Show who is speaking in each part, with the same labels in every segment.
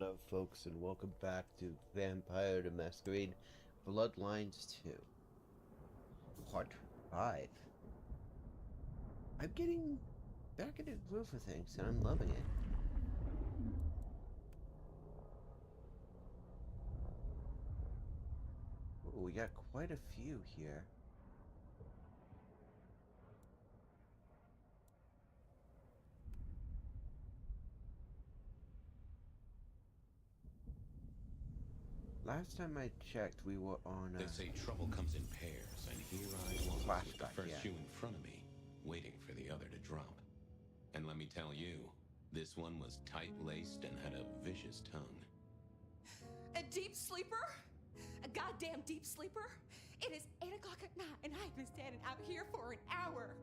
Speaker 1: Hello, folks, and welcome back to Vampire the Masquerade Bloodlines 2, Part 5. I'm getting back in the groove of things, and I'm loving it. Ooh, we got quite a few here. Last time I checked, we were on
Speaker 2: They say trouble comes in pairs, and here I was with the
Speaker 1: flashback,
Speaker 2: first shoe in front of me, waiting for the other to drop. And let me tell you, this one was tight-laced and had a vicious tongue.
Speaker 3: A deep sleeper? A goddamn deep sleeper? It is 8 o'clock at night, and I've been standing out here for an hour.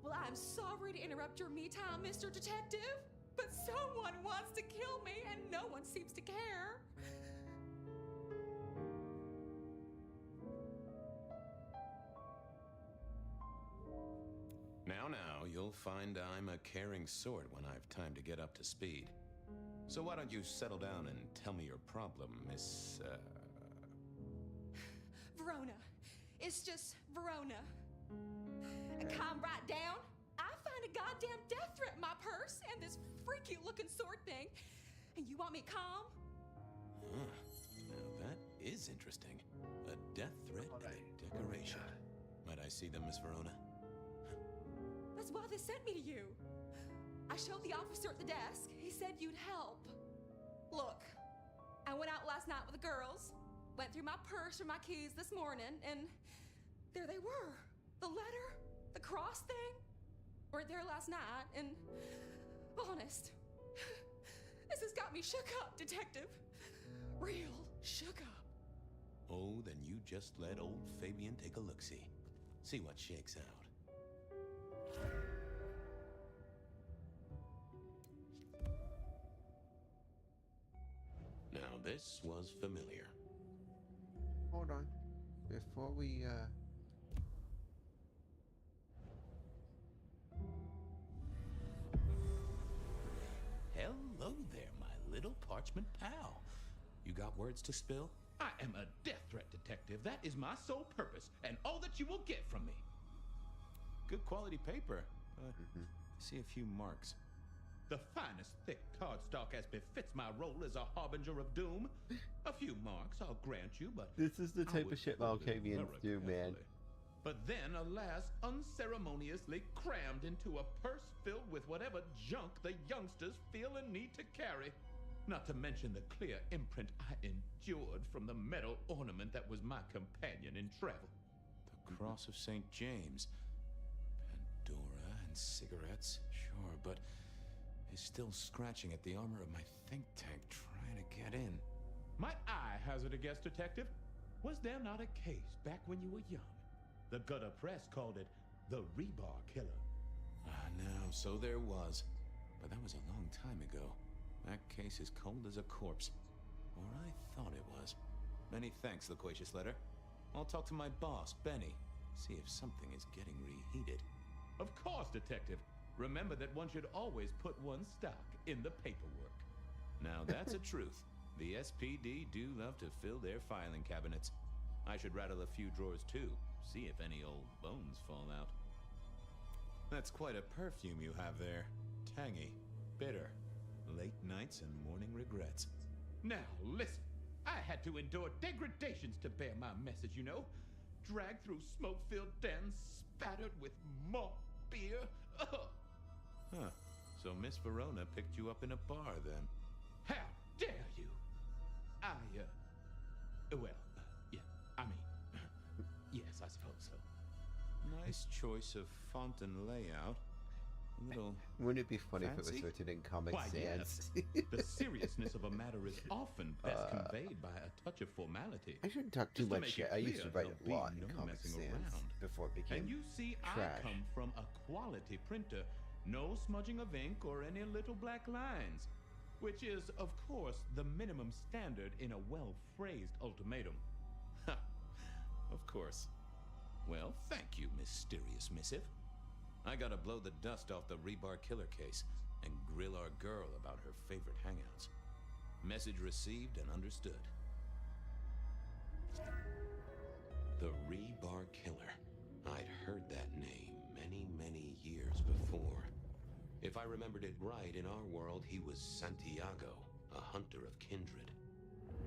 Speaker 3: Well, I'm sorry to interrupt your me time, Mr. Detective, but someone wants to kill me, and no one seems to care.
Speaker 2: Now, you'll find I'm a caring sort when I've time to get up to speed. So why don't you settle down and tell me your problem, Miss,
Speaker 3: Verona. It's just Verona. Calm right down. I find a goddamn death threat in my purse and this freaky looking sword thing. And you want me calm?
Speaker 2: Huh. Now that is interesting. A death threat and a decoration. Might I see them, Miss Verona?
Speaker 3: That's why they sent me to you. I showed the officer at the desk. He said you'd help. Look, I went out last night with the girls, went through my purse for my keys this morning, and there they were. The letter, the cross thing, weren't there last night, and honest, this has got me shook up, Detective. Real shook up.
Speaker 2: Oh, then you just let old Fabian take a look-see. See what shakes out. Now this was familiar.
Speaker 1: Hold on. Before we,
Speaker 2: Hello there, my little parchment pal. You got words to spill?
Speaker 4: I am a death threat detective. That is my sole purpose, and all that you will get from me.
Speaker 2: Good quality paper, but I see a few marks.
Speaker 4: The finest thick cardstock as befits my role as a harbinger of doom. A few marks, I'll grant you, but
Speaker 1: this is the
Speaker 4: I
Speaker 1: type
Speaker 4: would
Speaker 1: of shit
Speaker 4: fold it
Speaker 1: Malkavians
Speaker 4: very
Speaker 1: do, man.
Speaker 4: carefully. But then, alas, unceremoniously crammed into a purse filled with whatever junk the youngsters feel a need to carry. Not to mention the clear imprint I endured from the metal ornament that was my companion in travel.
Speaker 2: The Cross of St. James. Pandora and cigarettes, sure, but is still scratching at the armor of my think tank trying to get in.
Speaker 4: Might I hazard a guess, Detective? Was there not a case back when you were young? The gutter press called it the Rebar Killer.
Speaker 2: No, so there was. But that was a long time ago. That case is cold as a corpse. Or I thought it was. Many thanks, loquacious letter. I'll talk to my boss, Benny. See if something is getting reheated.
Speaker 4: Of course, Detective. Remember that one should always put one's stock in the paperwork.
Speaker 2: Now that's a truth. The SPD do love to fill their filing cabinets. I should rattle a few drawers too, see if any old bones fall out. That's quite a perfume you have there. Tangy, bitter, late nights and morning regrets.
Speaker 4: Now, listen. I had to endure degradations to bear my message, you know. Dragged through smoke-filled dens, spattered with malt beer. Ugh.
Speaker 2: Huh. So Miss Verona picked you up in a bar then?
Speaker 4: How dare you? Yeah, I mean, yes, I suppose so.
Speaker 2: Nice choice of font and layout. A little
Speaker 1: Wouldn't it be funny if it
Speaker 2: fancy?
Speaker 1: was written in Comic
Speaker 4: Why,
Speaker 1: Sans?
Speaker 4: yes. The seriousness of a matter is often best conveyed by a touch of formality.
Speaker 1: I shouldn't talk too
Speaker 4: Just to
Speaker 1: much
Speaker 4: make
Speaker 1: shit.
Speaker 4: it
Speaker 1: I used to
Speaker 4: clear,
Speaker 1: write a
Speaker 4: there'll
Speaker 1: lot
Speaker 4: be
Speaker 1: in
Speaker 4: no
Speaker 1: Comic
Speaker 4: messing
Speaker 1: Sans
Speaker 4: around.
Speaker 1: before it became
Speaker 4: And you see,
Speaker 1: trash.
Speaker 4: I come from a quality printer. No smudging of ink or any little black lines. Which is, of course, the minimum standard in a well-phrased ultimatum.
Speaker 2: Ha! Of course. Well, thank you, mysterious missive. I gotta blow the dust off the Rebar Killer case and grill our girl about her favorite hangouts. Message received and understood. The Rebar Killer. I'd heard that name many, many years before. If I remembered it right, in our world, he was Santiago, a hunter of kindred.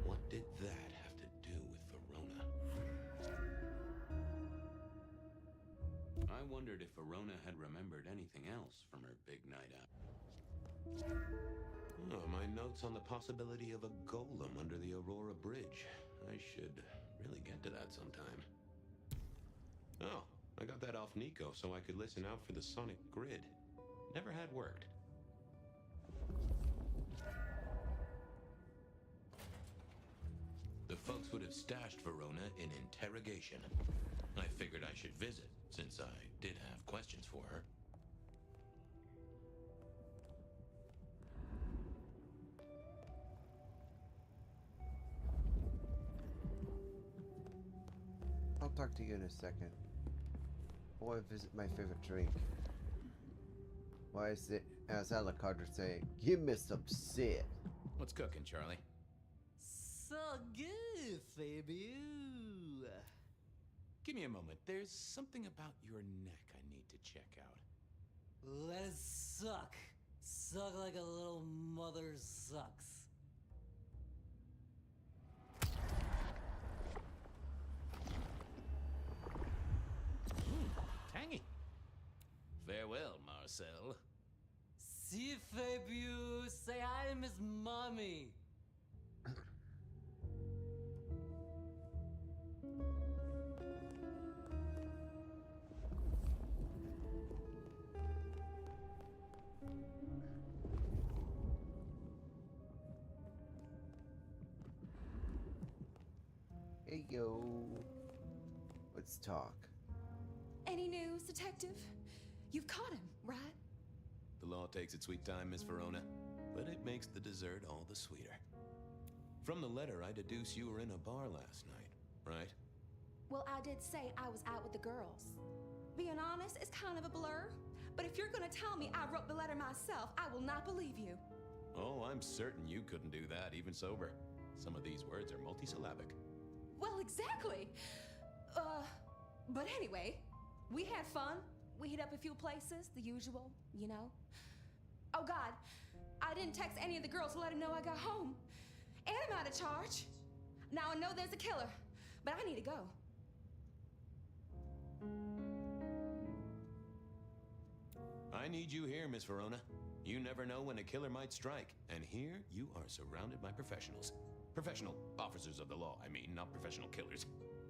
Speaker 2: What did that have to do with Verona? I wondered if Verona had remembered anything else from her big night out. Oh, my notes on the possibility of a golem under the Aurora Bridge. I should really get to that sometime. Oh, I got that off Nico so I could listen out for the sonic grid. Never had worked. The folks would have stashed Verona in interrogation. I figured I should visit, since I did have questions for her.
Speaker 1: I'll talk to you in a second. I want to visit my favorite drink. Why is it, as Alucard saying, give me some sit.
Speaker 2: What's cooking, Charlie?
Speaker 5: So good, Fabio.
Speaker 2: Give me a moment. There's something about your neck I need to check out.
Speaker 5: Let it suck. Suck like a little mother sucks.
Speaker 2: Tangy. Farewell, Marcel.
Speaker 5: See, Fabio. Say hi to Miss Mommy.
Speaker 1: Hey yo. Let's talk.
Speaker 3: Any news, Detective? You've caught him, right?
Speaker 2: The law takes its sweet time, Miss Verona, but it makes the dessert all the sweeter. From the letter, I deduce you were in a bar last night, right?
Speaker 3: Well, I did say I was out with the girls. Being honest, it's kind of a blur. But if you're gonna tell me I wrote the letter myself, I will not believe you.
Speaker 2: Oh, I'm certain you couldn't do that, even sober. Some of these words are multisyllabic.
Speaker 3: Well, exactly. But anyway, we had fun. We hit up a few places, the usual, you know. Oh God, I didn't text any of the girls to let them know I got home. And I'm out of charge. Now I know there's a killer, but I need to go.
Speaker 2: I need you here, Miss Verona. You never know when a killer might strike, and here you are surrounded by professionals. Professional officers of the law, I mean, not professional killers.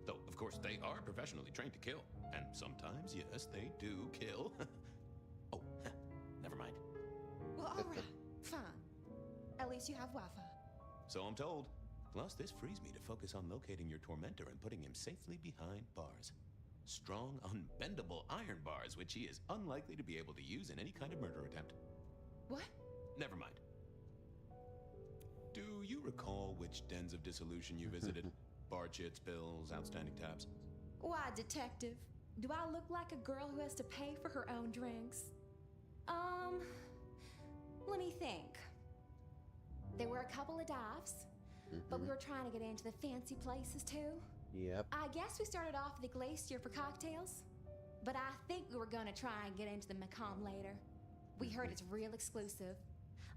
Speaker 2: Though, of course, they are professionally trained to kill. And sometimes, yes, they do kill. Oh, never mind.
Speaker 3: Well, all right, fine. At least you have Wi-Fi.
Speaker 2: So I'm told. Plus, this frees me to focus on locating your tormentor and putting him safely behind bars. Strong, unbendable iron bars, which he is unlikely to be able to use in any kind of murder attempt.
Speaker 3: What?
Speaker 2: Never mind. Do you recall which dens of dissolution you visited? Bar chits, bills, outstanding tabs?
Speaker 3: Why, Detective? Do I look like a girl who has to pay for her own drinks? Let me think. There were a couple of dives, but we were trying to get into the fancy places too.
Speaker 1: Yep.
Speaker 3: I guess we started off at the Glacier for cocktails, but I think we were gonna try and get into the Macomb later. We heard it's real exclusive.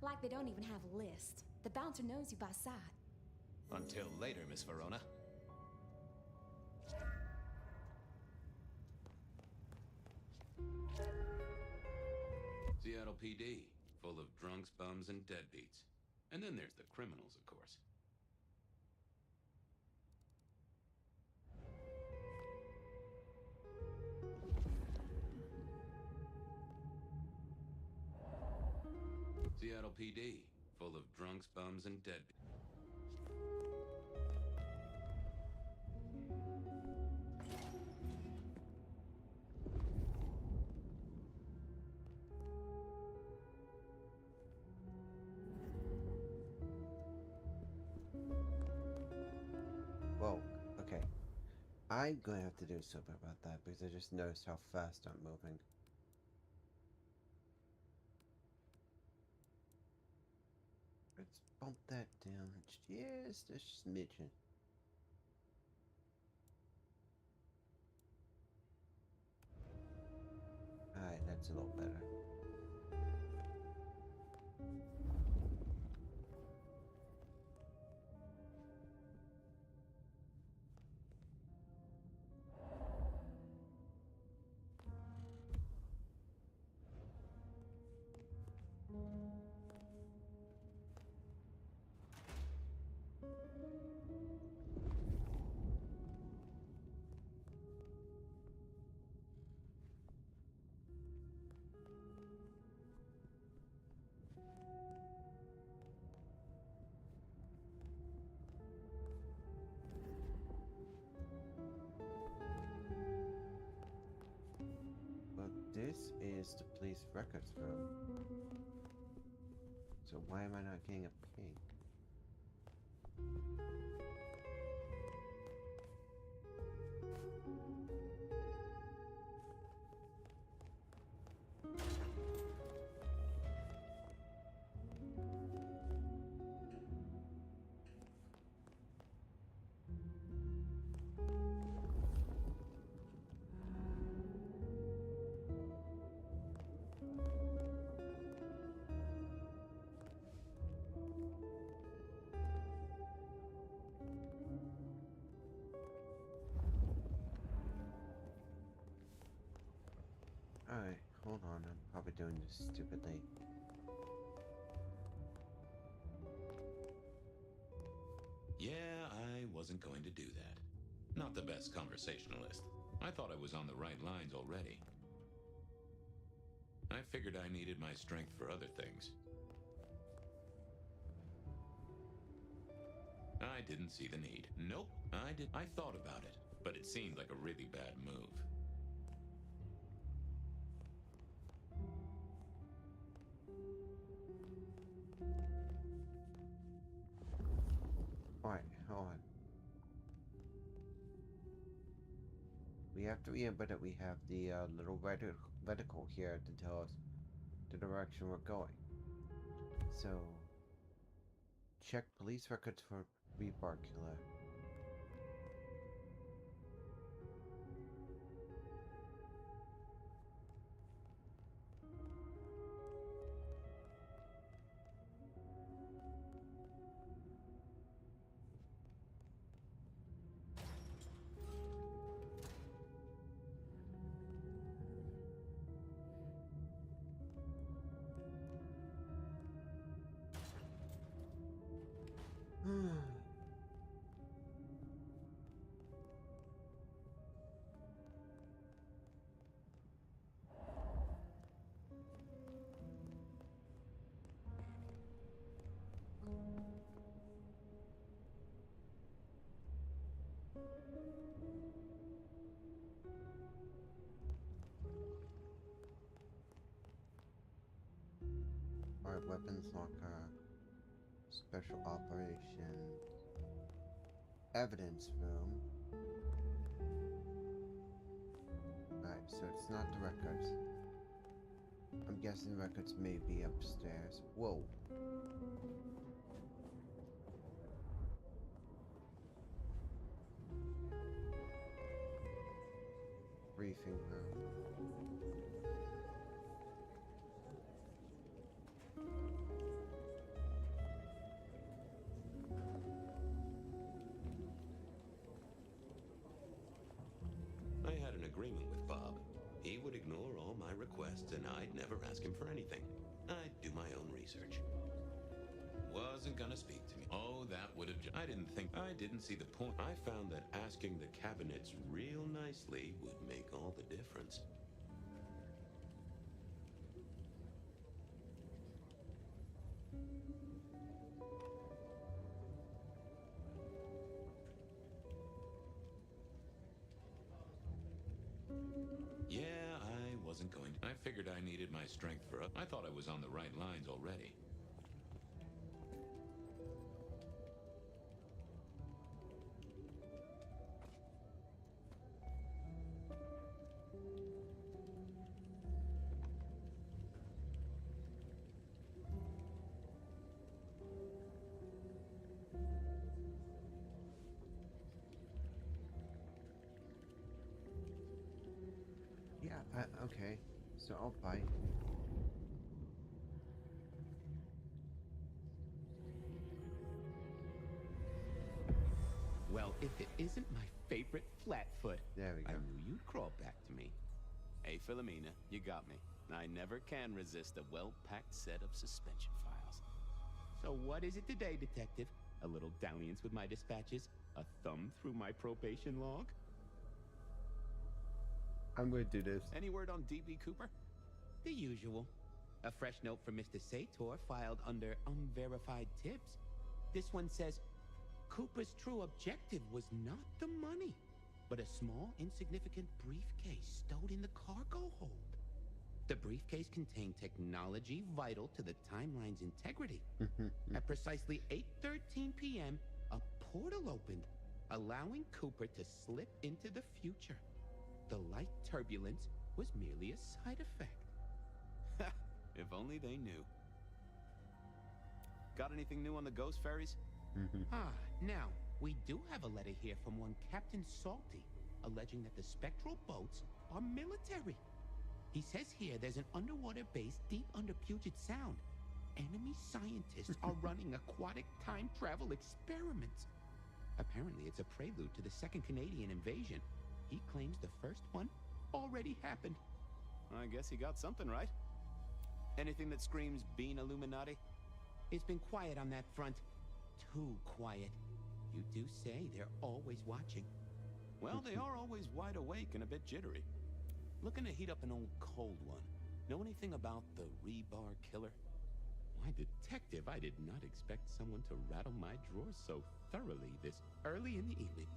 Speaker 3: Like they don't even have a list. The bouncer knows you by sight.
Speaker 2: Until later, Miss Verona. Seattle PD, full of drunks, bums, and deadbeats. And then there's the criminals, of course. Seattle PD, full of drunks, bums, and deadbeats.
Speaker 1: Whoa, okay. I'm gonna have to do something about that because I just noticed how fast I'm moving. It's bump that down just a smidgen. Alright, that's a little better. This is the police records room. So why am I not getting a ping? Alright, hold on, I'm probably doing this stupidly.
Speaker 2: Yeah, I wasn't going to do that. Not the best conversationalist. I thought I was on the right lines already. I figured I needed my strength for other things. I didn't see the need. Nope, I did. I thought about it, but it seemed like a really bad move.
Speaker 1: Alright, hold on. We have to remember that we have the little reticle here to tell us the direction we're going. So, check police records for rebar killer. Alright, weapons locker, special operations, evidence room. Alright, so it's not the records. I'm guessing records may be upstairs. Whoa. Briefing room.
Speaker 2: I had an agreement with Bob. He would ignore all my requests, and I'd never ask him for anything. I'd do my own research. Wasn't gonna speak to me. Oh, that would have... I didn't see the point. I found that asking the cabinets real nicely would make all the difference. Yeah, I wasn't going to. I figured I needed my strength for... I thought I was on the right lines already.
Speaker 1: Okay, so I'll bite.
Speaker 4: Well, if it isn't my favorite Flatfoot,
Speaker 1: There we
Speaker 4: I
Speaker 1: go.
Speaker 4: knew you'd crawl back to me.
Speaker 2: Hey, Philomena, you got me. I never can resist a well-packed set of suspension files.
Speaker 4: So what is it today, Detective? A little dalliance with my dispatches? A thumb through my probation log?
Speaker 1: I'm going to do this.
Speaker 2: Any word on DB Cooper?
Speaker 4: The usual. A fresh note from Mr. Sator filed under unverified tips. This one says, Cooper's true objective was not the money, but a small, insignificant briefcase stowed in the cargo hold. The briefcase contained technology vital to the timeline's integrity. At precisely 8:13 p.m., a portal opened, allowing Cooper to slip into the future. The light turbulence was merely a side effect.
Speaker 2: If only they knew. Got anything new on the ghost ferries?
Speaker 4: Now, we do have a letter here from one Captain Salty, alleging that the spectral boats are military. He says here there's an underwater base deep under Puget Sound. Enemy scientists are running aquatic time travel experiments. Apparently, it's a prelude to the Second Canadian invasion. He claims the first one already happened.
Speaker 2: I guess he got something right. Anything that screams Bean Illuminati?
Speaker 4: It's been quiet on that front. Too quiet. You do say they're always watching.
Speaker 2: Well, they are always wide awake and a bit jittery. Looking to heat up an old cold one. Know anything about the rebar killer?
Speaker 4: Why, Detective, I did not expect someone to rattle my drawers so thoroughly this early in the evening.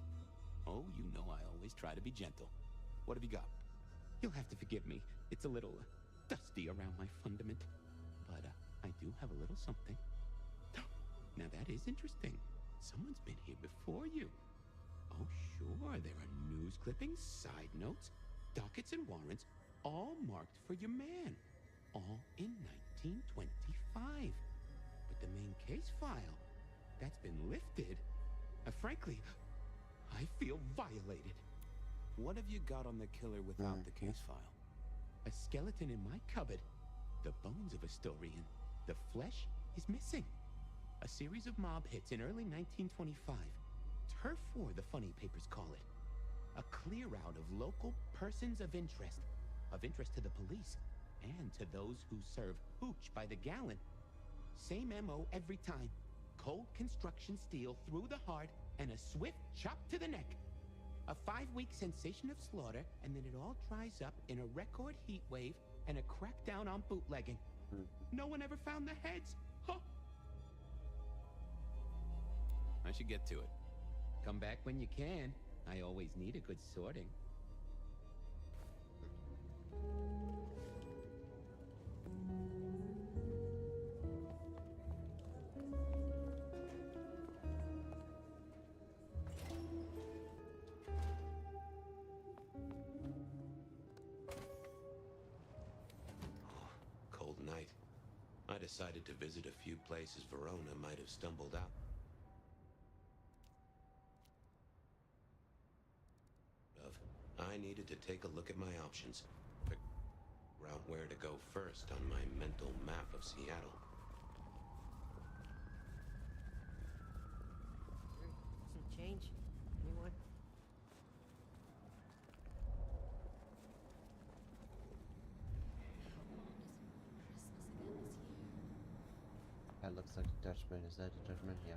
Speaker 2: Oh, you know I always try to be gentle. What have you got?
Speaker 4: You'll have to forgive me. It's a little dusty around my fundament. But I do have a little something. Now that is interesting. Someone's been here before you. Oh, sure, there are news clippings, side notes, dockets and warrants, all marked for your man. All in 1925. But the main case file, that's been lifted. Frankly, I feel violated.
Speaker 2: What have you got on the killer without the case file?
Speaker 4: A skeleton in my cupboard. The bones of a Storian. The flesh is missing. A series of mob hits in early 1925. Turf war, the funny papers call it. A clear out of local persons of interest to the police, and to those who serve hooch by the gallon. Same MO every time. Cold construction steel through the heart, and a swift chop to the neck. A 5-week sensation of slaughter, and then it all dries up in a record heat wave and a crackdown on bootlegging. No one ever found the heads. Huh.
Speaker 2: I should get to it.
Speaker 4: Come back when you can. I always need a good sorting.
Speaker 2: Cold night. I decided to visit a few places Verona might have stumbled out. I needed to take a look at my options. Figure out where to go first on my mental map of Seattle.
Speaker 6: Some change? Anyone?
Speaker 1: That looks like a Dutchman. Is that a Dutchman? Yeah.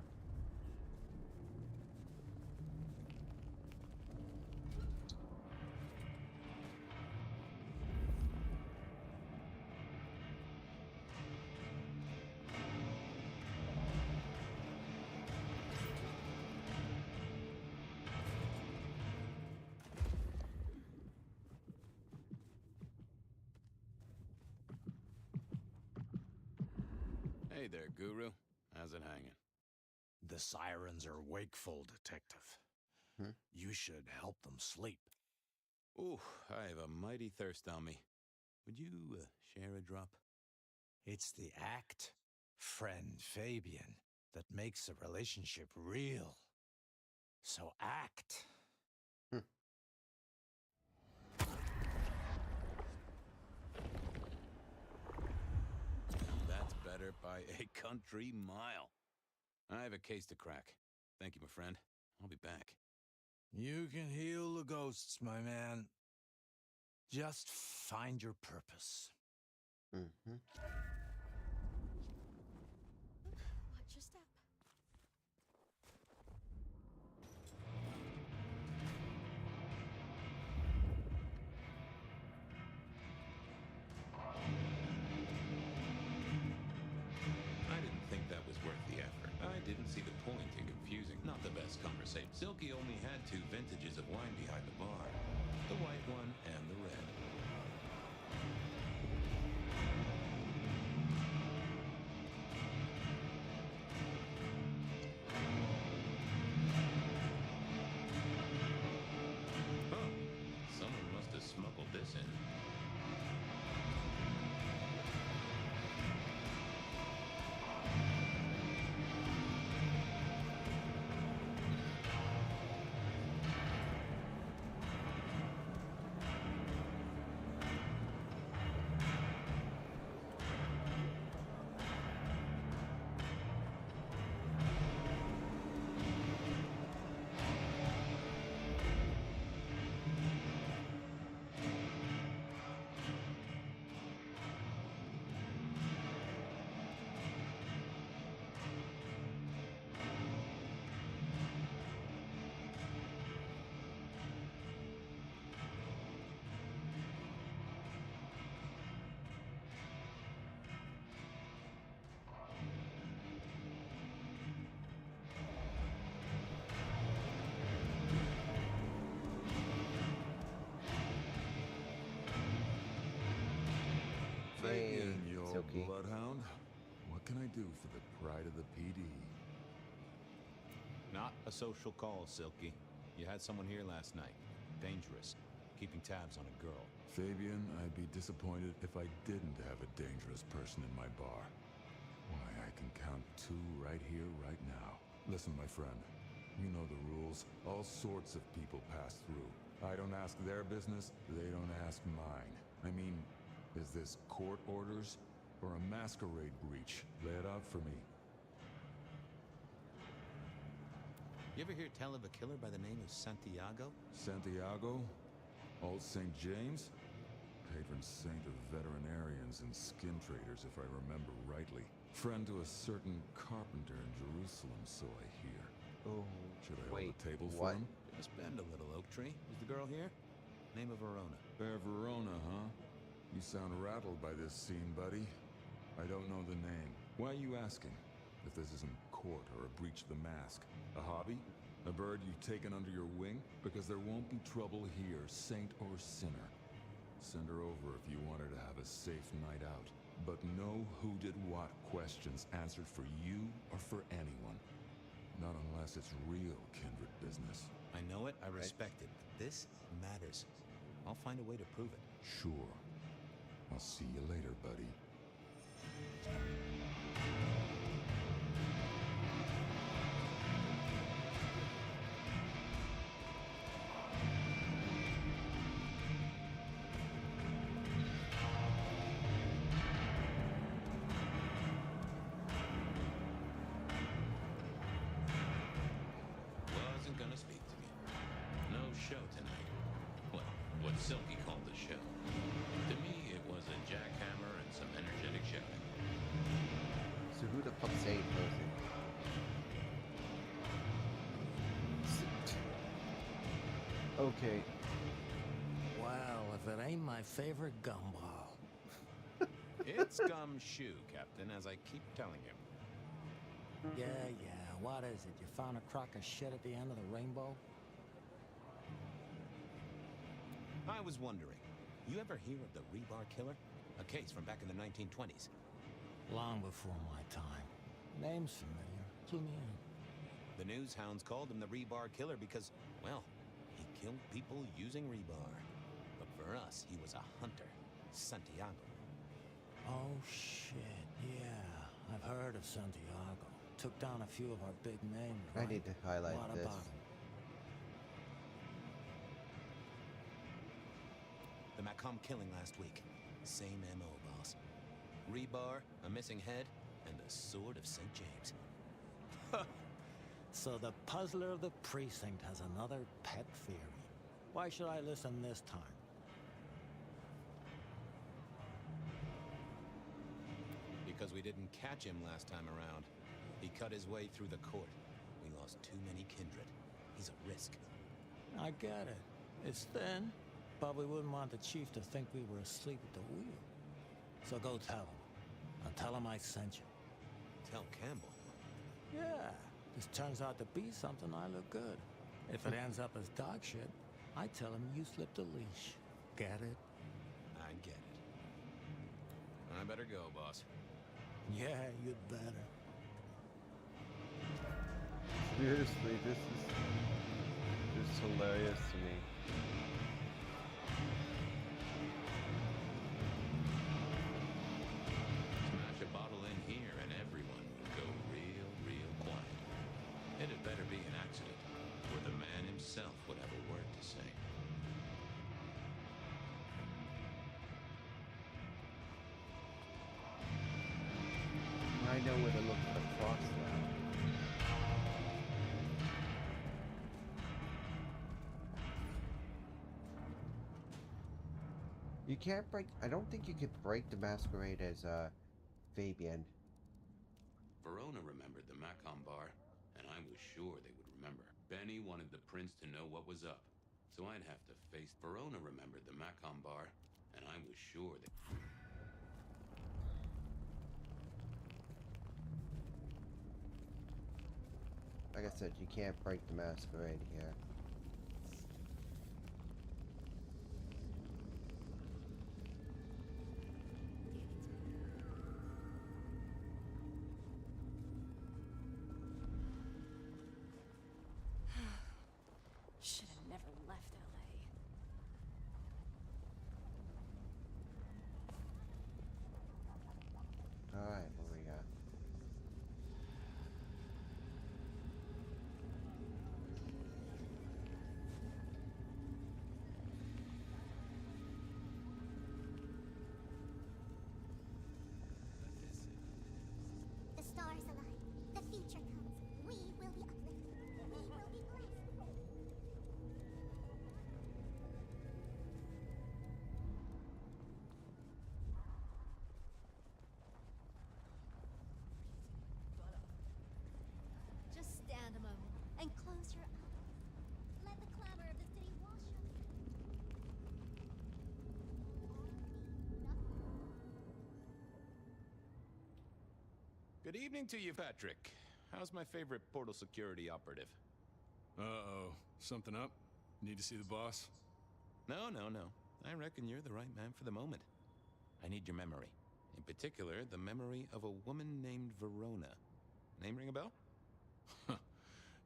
Speaker 2: Hey there, Guru. How's it hanging?
Speaker 7: The sirens are wakeful, Detective. You should help them sleep.
Speaker 2: Ooh, I have a mighty thirst on me. Would you share a drop?
Speaker 7: It's the act, friend Fabian, that makes a relationship real. So act.
Speaker 2: country mile. I have a case to crack. Thank you, my friend. I'll be back.
Speaker 7: You can heal the ghosts, my man. Just find your purpose.
Speaker 1: Mm-hmm.
Speaker 3: Watch your step.
Speaker 2: I didn't think that was worth the effort. I didn't see the point in confusing. Not the best conversation. Silky only had 2 vintages of wine behind the bar. The white one and the red. Huh. Someone must have smuggled this in.
Speaker 1: Hey,
Speaker 8: Fabian, you old
Speaker 1: Silky.
Speaker 8: bloodhound. What can I do for the pride of the PD?
Speaker 2: Not a social call, Silky. You had someone here last night. Dangerous. Keeping tabs on a girl.
Speaker 8: Fabian, I'd be disappointed if I didn't have a dangerous person in my bar. Why, I can count 2 right here, right now. Listen, my friend. You know the rules. All sorts of people pass through. I don't ask their business, they don't ask mine. I mean, is this court orders or a masquerade breach? Lay it out for me.
Speaker 2: You ever hear tell of a killer by the name of Santiago?
Speaker 8: Santiago? Old St. James? Patron saint of veterinarians and skin traders, if I remember rightly. Friend to a certain carpenter in Jerusalem, so I hear.
Speaker 1: Oh,
Speaker 8: Should I
Speaker 1: wait,
Speaker 8: hold the table
Speaker 1: what?
Speaker 8: for him?
Speaker 2: Just bend a little, Oak Tree. Is the girl here? Name of Verona.
Speaker 8: Fair Verona, huh? You sound rattled by this scene, buddy. I don't know the name. Why are you asking? If this isn't court or a breach of the mask. A hobby? A bird you've taken under your wing? Because there won't be trouble here, saint or sinner. Send her over if you want her to have a safe night out. But no who did what questions answered for you or for anyone. Not unless it's real kindred business.
Speaker 2: I know it, I respect it, but this matters. I'll find a way to prove it.
Speaker 8: Sure. I'll see you later, buddy.
Speaker 2: Wasn't gonna speak to me. No show tonight. Well, what Silky called the show. To me, it was a jackhammer and some energetic shouting.
Speaker 1: So who the fuck say it was it? Okay.
Speaker 5: Well, if it ain't my favorite gumball.
Speaker 2: It's gumshoe, Captain, as I keep telling you.
Speaker 5: Yeah, what is it? You found a crock of shit at the end of the rainbow?
Speaker 2: I was wondering, you ever hear of the Rebar Killer? A case from back in the 1920s.
Speaker 5: Long before my time. Name's familiar. Clue me in.
Speaker 2: The news hounds called him the Rebar Killer because, well, he killed people using rebar. But for us, he was a hunter. Santiago.
Speaker 5: Oh, shit, yeah. I've heard of Santiago. Took down a few of our big names, right?
Speaker 1: I need to highlight
Speaker 5: What
Speaker 1: this.
Speaker 5: about him?
Speaker 2: The Macomb killing last week. Same MO, boss. Rebar, a missing head,
Speaker 9: and the Sword of St. James.
Speaker 5: So the puzzler of the precinct has another pet theory. Why should I listen this time?
Speaker 9: Because we didn't catch him last time around. He cut his way through the court. We lost too many kindred. He's a risk.
Speaker 5: I get it. It's thin, but we wouldn't want the chief to think we were asleep at the wheel. So go tell him. And tell him I sent you.
Speaker 9: Tell Campbell.
Speaker 5: Yeah, this turns out to be something, I look good. If it ends up as dog shit, I tell him you slipped a leash. Get it?
Speaker 9: I get it. I better go, boss.
Speaker 5: Yeah, you'd better.
Speaker 1: Seriously, this is hilarious to me.
Speaker 2: Smash a bottle in here and everyone would go real quiet. It had better be an accident, or the man himself would have a word to say.
Speaker 1: I know where to look for the cross now. You can't break. I don't think you could break the Masquerade as Fabian.
Speaker 2: Verona remembered the Macon bar, and I was sure they would remember. Benny wanted the prince to know what was up, so I'd have to face. Verona remembered the Macon bar, and I was sure that.
Speaker 1: Like I said, you can't break the Masquerade here.
Speaker 3: Should have never left LA.
Speaker 1: Alright, what we got?
Speaker 10: The stars align. The future comes. We will be uplifted. We will be blessed. Just stand a moment and close your eyes. Let the clamor of the city wash over you.
Speaker 2: Good evening to you, Patrick. How's my favorite portal security operative?
Speaker 8: Uh-oh. Something up? Need to see the boss?
Speaker 2: No. I reckon you're the right man for the moment. I need your memory. In particular, the memory of a woman named Verona. Name ring a bell?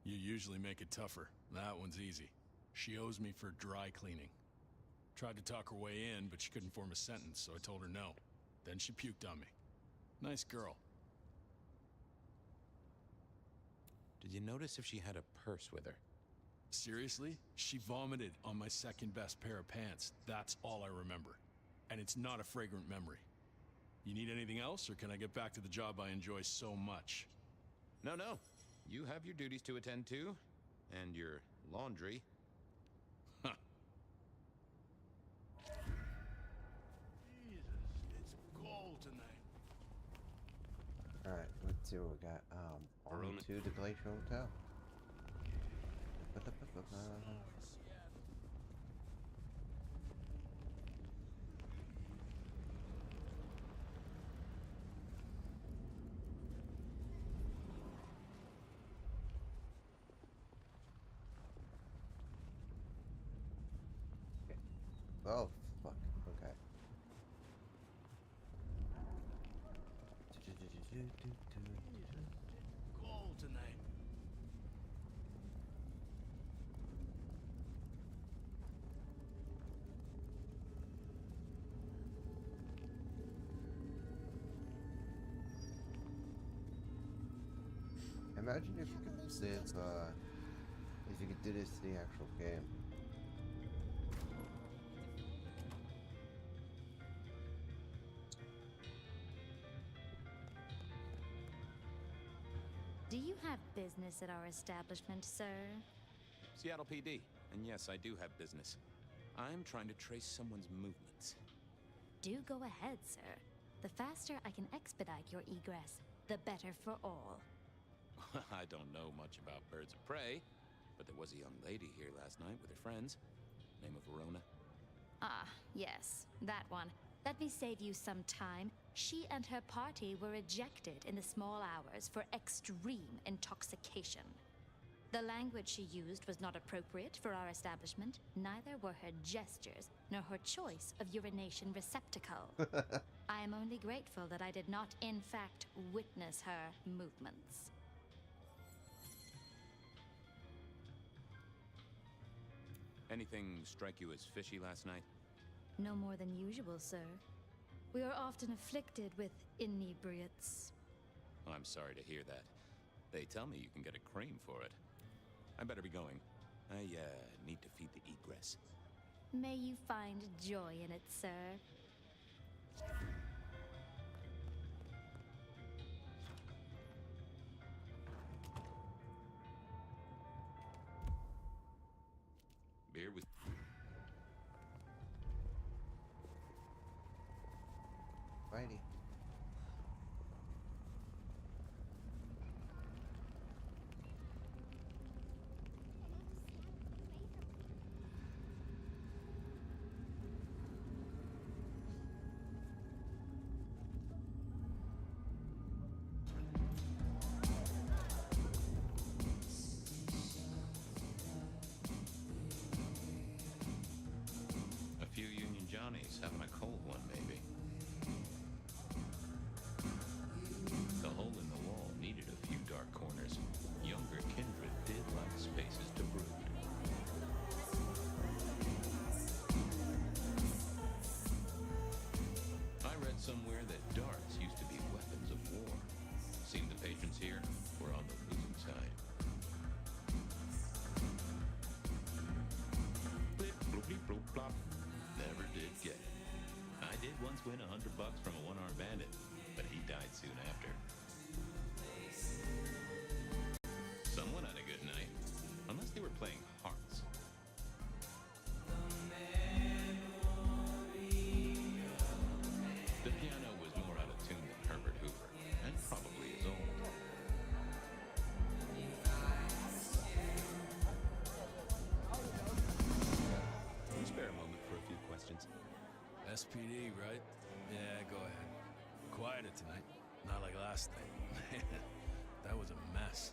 Speaker 8: You usually make it tougher. That one's easy. She owes me for dry cleaning. Tried to talk her way in, but she couldn't form a sentence, so I told her no. Then she puked on me. Nice girl.
Speaker 2: Did you notice if she had a purse with her?
Speaker 8: Seriously? She vomited on my second best pair of pants. That's all I remember. And it's not a fragrant memory. You need anything else, or can I get back to the job I enjoy so much?
Speaker 2: No. You have your duties to attend to, and your laundry.
Speaker 8: Huh.
Speaker 7: Jesus, it's cold tonight.
Speaker 1: Alright, let's see what we got. On
Speaker 2: Verona.
Speaker 1: to the Glacier Hotel. Oh, fuck. Okay.
Speaker 7: Cold tonight.
Speaker 1: Imagine if you could live, if you could do this to the actual game.
Speaker 11: have business at our establishment, sir?
Speaker 9: Seattle PD. And yes, I do have business. I'm trying to trace someone's movements.
Speaker 11: Do go ahead, sir. The faster I can expedite your egress, the better for all.
Speaker 9: I don't know much about birds of prey, but there was a young lady here last night with her friends. Name of Verona.
Speaker 11: Ah, yes, that one. Let me save you some time. She and her party were ejected in the small hours for extreme intoxication. The language she used was not appropriate for our establishment. Neither were her gestures, nor her choice of urination receptacle. I am only grateful that I did not, in fact, witness her movements.
Speaker 9: Anything strike you as fishy last night?
Speaker 11: No more than usual, sir. We are often afflicted with inebriates.
Speaker 9: Oh, I'm sorry to hear that. They tell me you can get a cream for it. I better be going. I, need to feed the egress.
Speaker 11: May you find joy in it, sir.
Speaker 9: Beer with...
Speaker 1: Righty.
Speaker 2: A few Union Johnnies having a cold one, maybe. The hole in the wall needed a few dark corners. Younger kindred did like spaces to brood. I read somewhere that darts used to be weapons of war. Seemed the patients here were on the losing side. Blip, bloopy, bloop, plop. Never did get it. I did once win $100 from a one-armed bandit, but he died soon after. Someone had a good night, unless they were playing hearts. The piano was more out of tune than Herbert Hoover, and probably is old.
Speaker 9: Can you spare a moment for a few questions?
Speaker 7: SPD, right? Yeah, go ahead. Quieter tonight. Not like last night. That was a mess.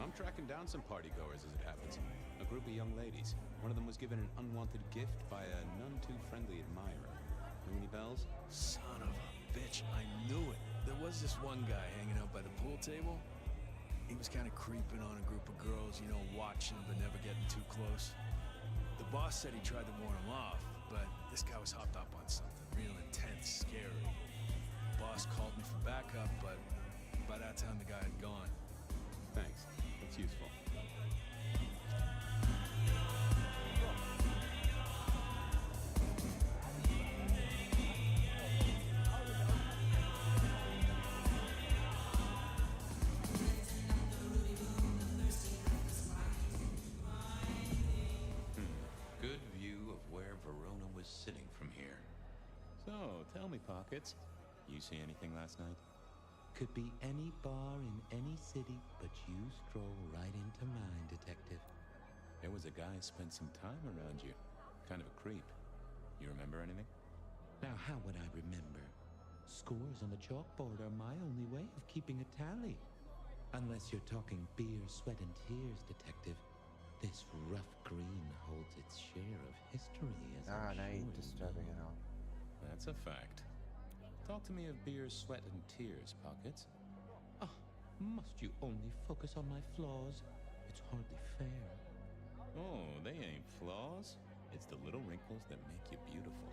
Speaker 9: I'm tracking down some partygoers as it happens. A group of young ladies. One of them was given an unwanted gift by a none too friendly admirer. Ring any bells?
Speaker 7: Son of a bitch, I knew it. There was this one guy hanging out by the pool table. He was kind of creeping on a group of girls, you know, watching but never getting too close. The boss said he tried to warn him off, but this guy was hopped up on something real intense, scary. The boss called me for backup, but by that time the guy had gone.
Speaker 9: Thanks. That's useful.
Speaker 2: Good view of where Verona was sitting from here. So, tell me, Pockets, you see anything last night?
Speaker 12: Could be any bar in any city, but you stroll right into mine, Detective.
Speaker 2: There was a guy spent some time around you. Kind of a creep. You remember anything?
Speaker 12: Now, how would I remember? Scores on the chalkboard are my only way of keeping a tally. Unless you're talking beer, sweat, and tears, Detective. This rough green holds its share of history, as I'm
Speaker 1: that
Speaker 12: sure
Speaker 1: ain't
Speaker 12: you
Speaker 1: disturbing
Speaker 12: know.
Speaker 1: at all.
Speaker 2: That's a fact. Talk to me of beer, sweat, and tears, Pockets.
Speaker 12: Ah, must you only focus on my flaws? It's hardly fair.
Speaker 2: Oh, they ain't flaws. It's the little wrinkles that make you beautiful,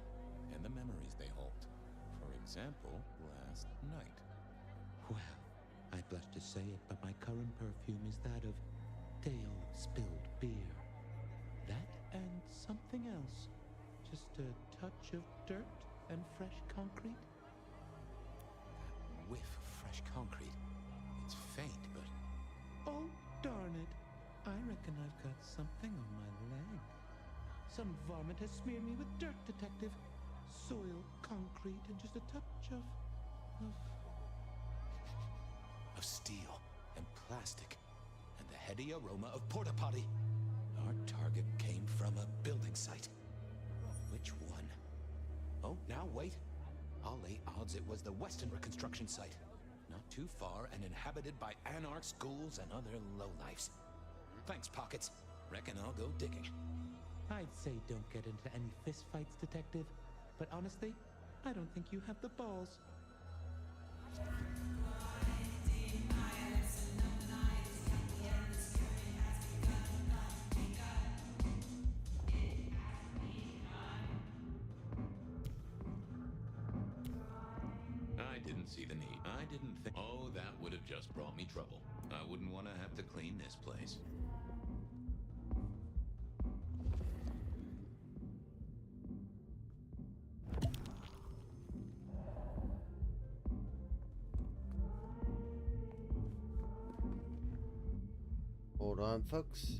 Speaker 2: and the memories they hold. For example, last night.
Speaker 12: Well, I blush to say it, but my current perfume is that of stale, spilled beer. That and something else. Just a touch of dirt and fresh concrete.
Speaker 9: Whiff of fresh concrete. It's faint, but...
Speaker 12: Oh, darn it. I reckon I've got something on my leg. Some varmint has smeared me with dirt, Detective. Soil, concrete, and just a touch of
Speaker 9: steel and plastic and the heady aroma of porta potty. Our target came from a building site. Which one? Oh, now wait. I'll lay odds it was the Westenra construction site. Not too far and inhabited by anarch schools and other lowlifes. Thanks, Pockets. Reckon I'll go digging.
Speaker 12: I'd say don't get into any fistfights, Detective. But honestly, I don't think you have the balls.
Speaker 2: I didn't see the need. I didn't think... Oh, that would have just brought me trouble. I wouldn't want to have to clean this place.
Speaker 1: Hold on, folks.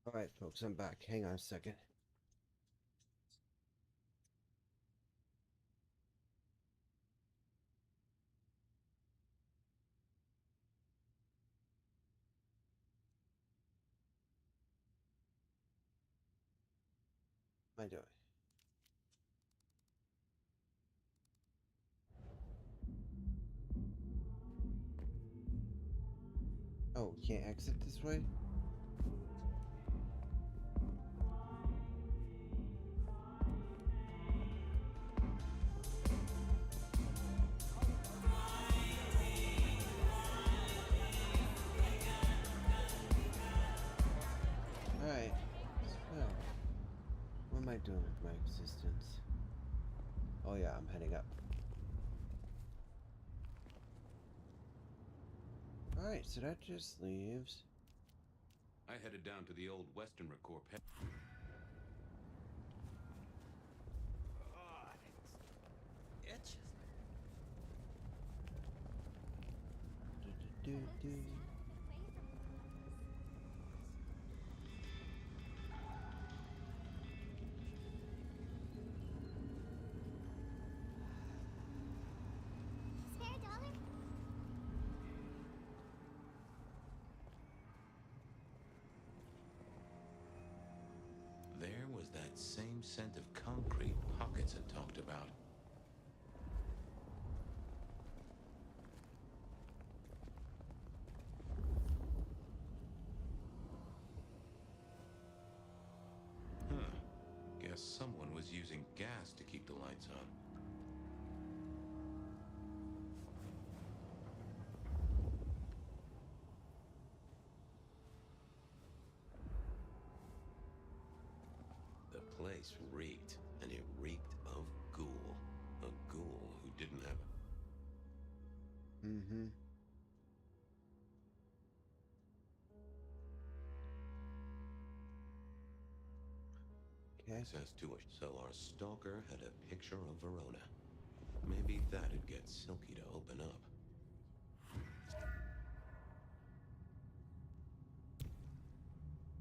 Speaker 1: Alright, folks, I'm back. Hang on a second. What am I doing? Oh, can't exit this way? Alright, so what am I doing with my existence? Oh yeah, I'm heading up. Alright, so that just leaves...
Speaker 2: I headed down to the old Westenra Corp.
Speaker 6: Itches.
Speaker 2: scent of concrete pockets had talked about. Guess someone was using gas to keep the lights on. The place reeked, and it reeked of ghoul. A ghoul who didn't have it.
Speaker 1: Mm-hmm.
Speaker 2: Access to it. So our stalker had a picture of Verona. Maybe that'd get Silky to open up.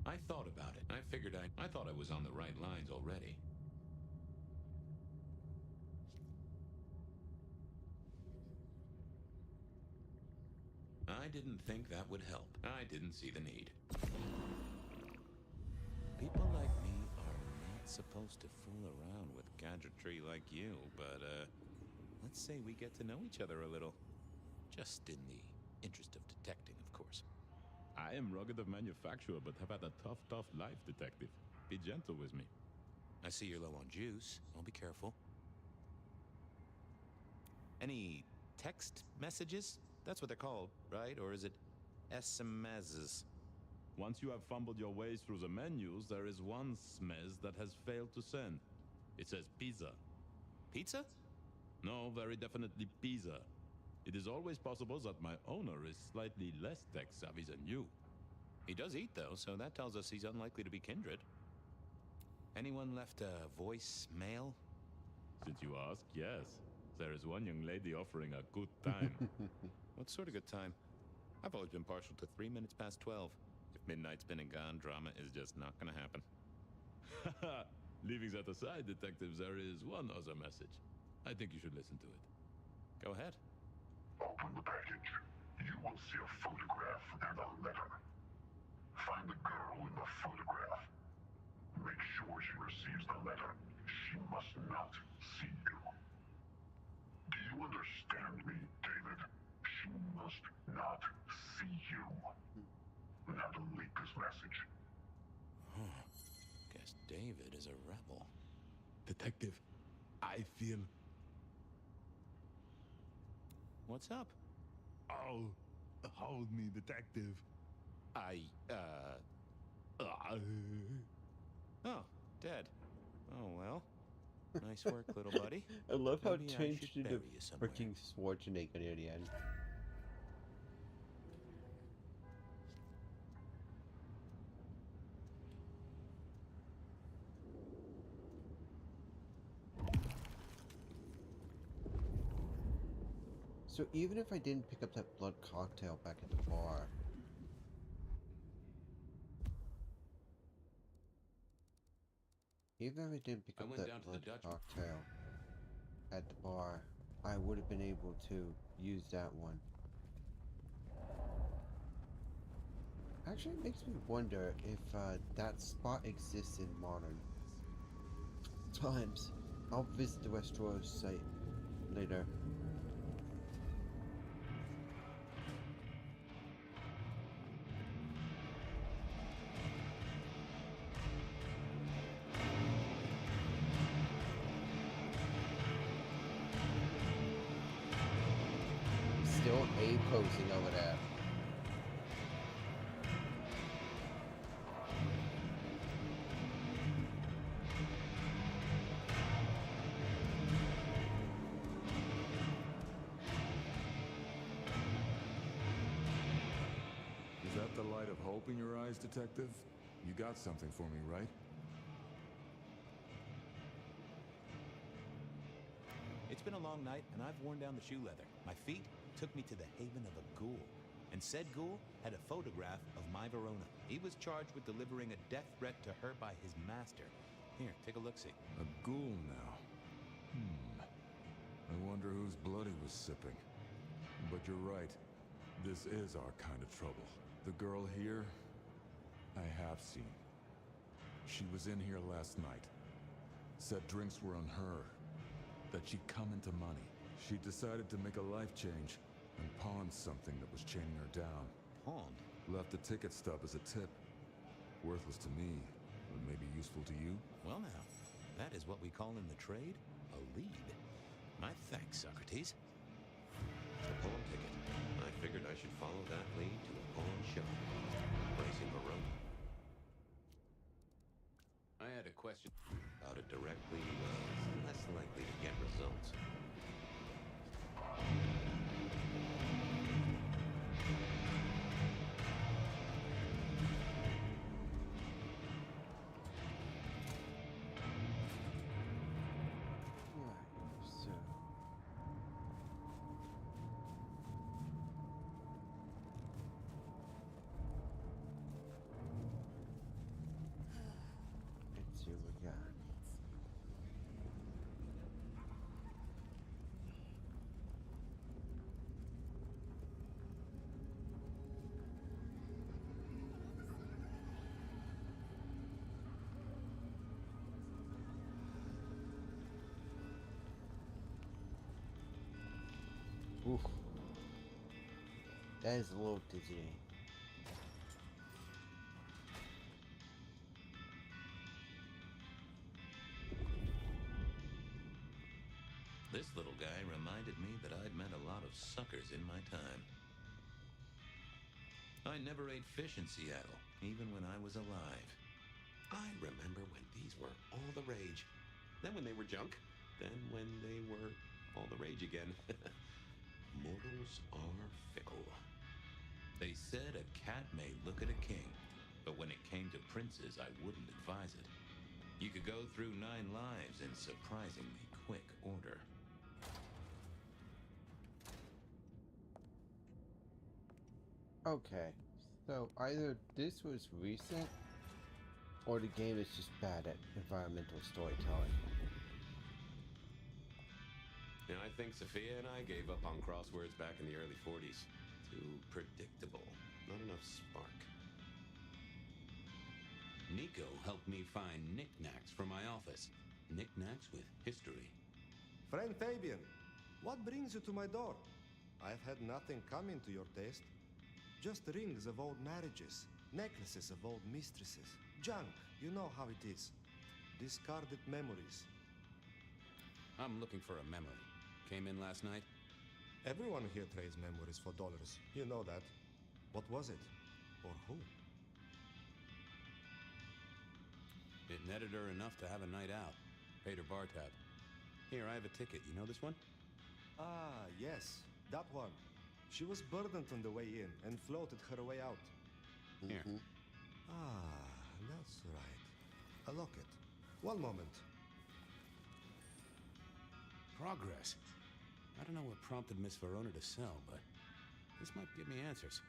Speaker 2: I thought about it. I figured I thought I was on the right lines already. I didn't think that would help. I didn't see the need. People like me are not supposed to fool around with gadgetry like you, but, let's say we get to know each other a little. Just in the interest of detecting, of course.
Speaker 13: I am rugged of manufacture, but have had a tough life, detective. Be gentle with me.
Speaker 2: I see you're low on juice. I'll be careful. Any text messages? That's what they're called, right? Or is it SMSs?
Speaker 13: Once you have fumbled your way through the menus, there is one SMS that has failed to send. It says pizza.
Speaker 2: Pizza?
Speaker 13: No, very definitely pizza. It is always possible that my owner is slightly less tech-savvy than you.
Speaker 2: He does eat, though, so that tells us he's unlikely to be kindred. Anyone left a voicemail?
Speaker 13: Since you ask, yes. There is one young lady offering a good time.
Speaker 2: What sort of good time? I've always been partial to 3 minutes past 12. If midnight's been and gone, drama is just not gonna happen.
Speaker 13: Leaving that aside, detective, there is one other message. I think you should listen to it.
Speaker 2: Go ahead.
Speaker 14: Open the package. You will see a photograph and a letter. Find the girl in the photograph. Make sure she receives the letter. She must not see you. Do you understand me, David? She must not see you. Now delete this message.
Speaker 2: Guess David is a rebel.
Speaker 13: Detective, I feel...
Speaker 2: What's up?
Speaker 13: Oh, hold me, detective.
Speaker 2: Oh, dead. Oh, well. Nice work, little buddy.
Speaker 1: I love how it
Speaker 2: Maybe I
Speaker 1: changed
Speaker 2: should
Speaker 1: to
Speaker 2: bury
Speaker 1: the
Speaker 2: you somewhere.
Speaker 1: freaking Schwarzenegger near the end. So even if I didn't pick up that blood cocktail back at the bar, even if I didn't pick up that blood cocktail at the bar, I would have been able to use that one. Actually, it makes me wonder if that spot exists in modern times. I'll visit the Westeros site later. Still posing over there.
Speaker 8: Is that the light of hope in your eyes, detective? You got something for me, right?
Speaker 2: It's been a long night, and I've worn down the shoe leather. My feet took me to the haven of a ghoul. And said ghoul had a photograph of my Verona. He was charged with delivering a death threat to her by his master. Here, take a look-see.
Speaker 8: A ghoul now. I wonder whose blood he was sipping. But you're right. This is our kind of trouble. The girl here, I have seen. She was in here last night. Said drinks were on her. That she'd come into money. She decided to make a life change and pawned something that was chaining her down.
Speaker 2: Pawned?
Speaker 8: Left a ticket stub as a tip. Worthless to me, but maybe useful to you?
Speaker 9: Well now, that is what we call in the trade a lead. My thanks, Socrates.
Speaker 15: A pawn ticket. I figured I should follow that lead to a pawn shop. Racing Verona.
Speaker 2: I had a question.
Speaker 15: About it directly was less likely to get results.
Speaker 1: Let's see what we got. Oof. That is a little dizzying.
Speaker 2: This little guy reminded me that I'd met a lot of suckers in my time. I never ate fish in Seattle, even when I was alive.
Speaker 15: I remember when these were all the rage. Then when they were junk. Then when they were all the rage again. Mortals are fickle.
Speaker 2: They said a cat may look at a king, but when it came to princes, I wouldn't advise it. You could go through 9 lives in surprisingly quick order.
Speaker 1: Okay, so either this was recent, or the game is just bad at environmental storytelling.
Speaker 15: Yeah, I think Sophia and I gave up on crosswords back in the early 40s. Too predictable. Not enough spark.
Speaker 2: Nico helped me find knickknacks for my office. Knickknacks with history.
Speaker 16: Friend Fabian, what brings you to my door? I've had nothing coming to your taste. Just rings of old marriages, necklaces of old mistresses, junk, you know how it is. Discarded memories.
Speaker 2: I'm looking for a memory. Came in last night?
Speaker 16: Everyone here trades memories for dollars. You know that. What was it? Or who?
Speaker 2: It netted her enough to have a night out. Paid her bar tab. Here, I have a ticket. You know this one?
Speaker 16: Ah, yes. That one. She was burdened on the way in and floated her way out.
Speaker 2: Here.
Speaker 16: Ah, that's right. A locket. One moment.
Speaker 2: Progress. I don't know what prompted Miss Verona to sell, but this might give me answers.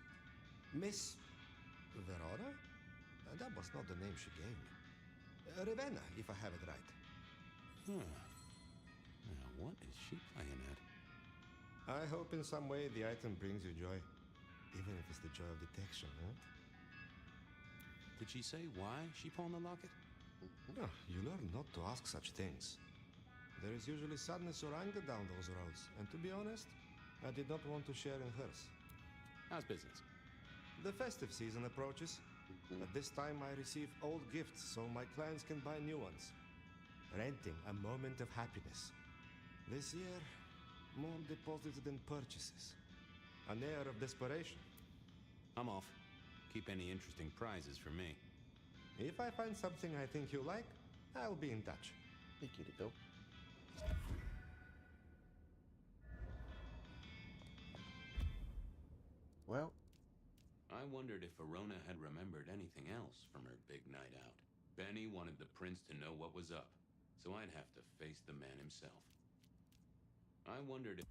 Speaker 16: Miss Verona? That was not the name she gave me. Ravenna, if I have it right.
Speaker 2: Huh. Now, what is she playing at?
Speaker 16: I hope in some way the item brings you joy. Even if it's the joy of detection, huh?
Speaker 2: Did she say why she pawned the locket?
Speaker 16: No, you learn not to ask such things. There is usually sadness or anger down those roads, and to be honest, I did not want to share in hers.
Speaker 2: How's business?
Speaker 16: The festive season approaches. At this time, I receive old gifts so my clients can buy new ones. Renting a moment of happiness. This year, more deposits than purchases. An air of desperation.
Speaker 2: I'm off. Keep any interesting prizes for me.
Speaker 16: If I find something I think you like, I'll be in touch.
Speaker 1: Thank you, Nico. Well,
Speaker 2: I wondered if Verona had remembered anything else from her big night out. Benny wanted the prince to know what was up, so I'd have to face the man himself. I wondered if...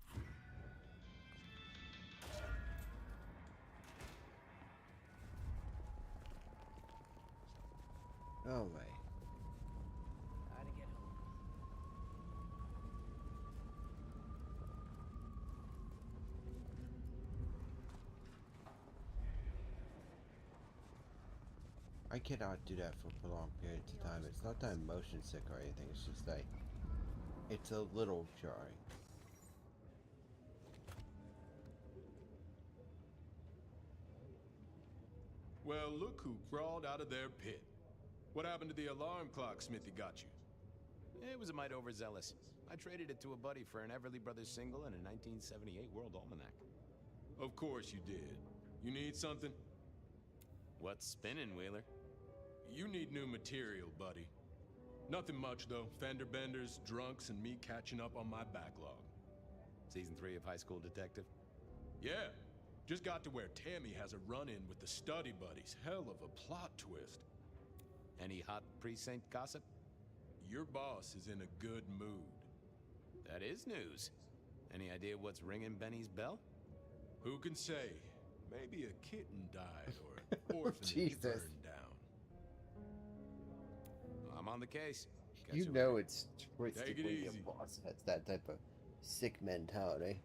Speaker 1: all right.
Speaker 6: How to get home.
Speaker 1: I cannot do that for prolonged periods of time. It's not that I'm motion sick or anything. It's just like it's a little jarring.
Speaker 7: Well, look who crawled out of their pit. What happened to the alarm clock Smithy got you?
Speaker 9: It was a mite overzealous. I traded it to a buddy for an Everly Brothers single and a 1978 World Almanac.
Speaker 7: Of course you did. You need something?
Speaker 9: What's spinning, Wheeler?
Speaker 7: You need new material, buddy. Nothing much, though. Fender benders, drunks, and me catching up on my backlog.
Speaker 9: Season 3 of High School Detective?
Speaker 7: Yeah. Just got to where Tammy has a run-in with the study buddies. Hell of a plot twist.
Speaker 9: Any hot precinct gossip?
Speaker 7: Your boss is in a good mood.
Speaker 9: That is news. Any idea what's ringing Benny's bell?
Speaker 7: Who can say? Maybe a kitten died or an orphanage burned down.
Speaker 9: I'm on the case.
Speaker 1: You know it's twisted when your boss has that type of sick mentality.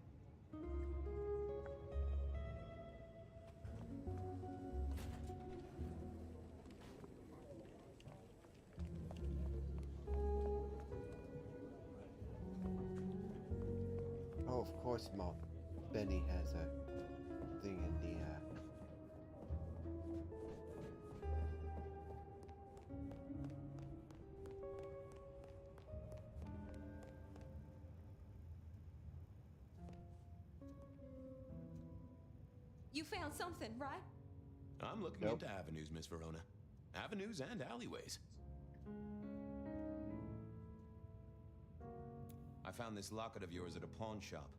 Speaker 1: Oh, of course, Mom. Benny has a thing in the,
Speaker 3: You found something, right?
Speaker 9: I'm looking into avenues, Miss Verona. Avenues and alleyways. I found this locket of yours at a pawn shop.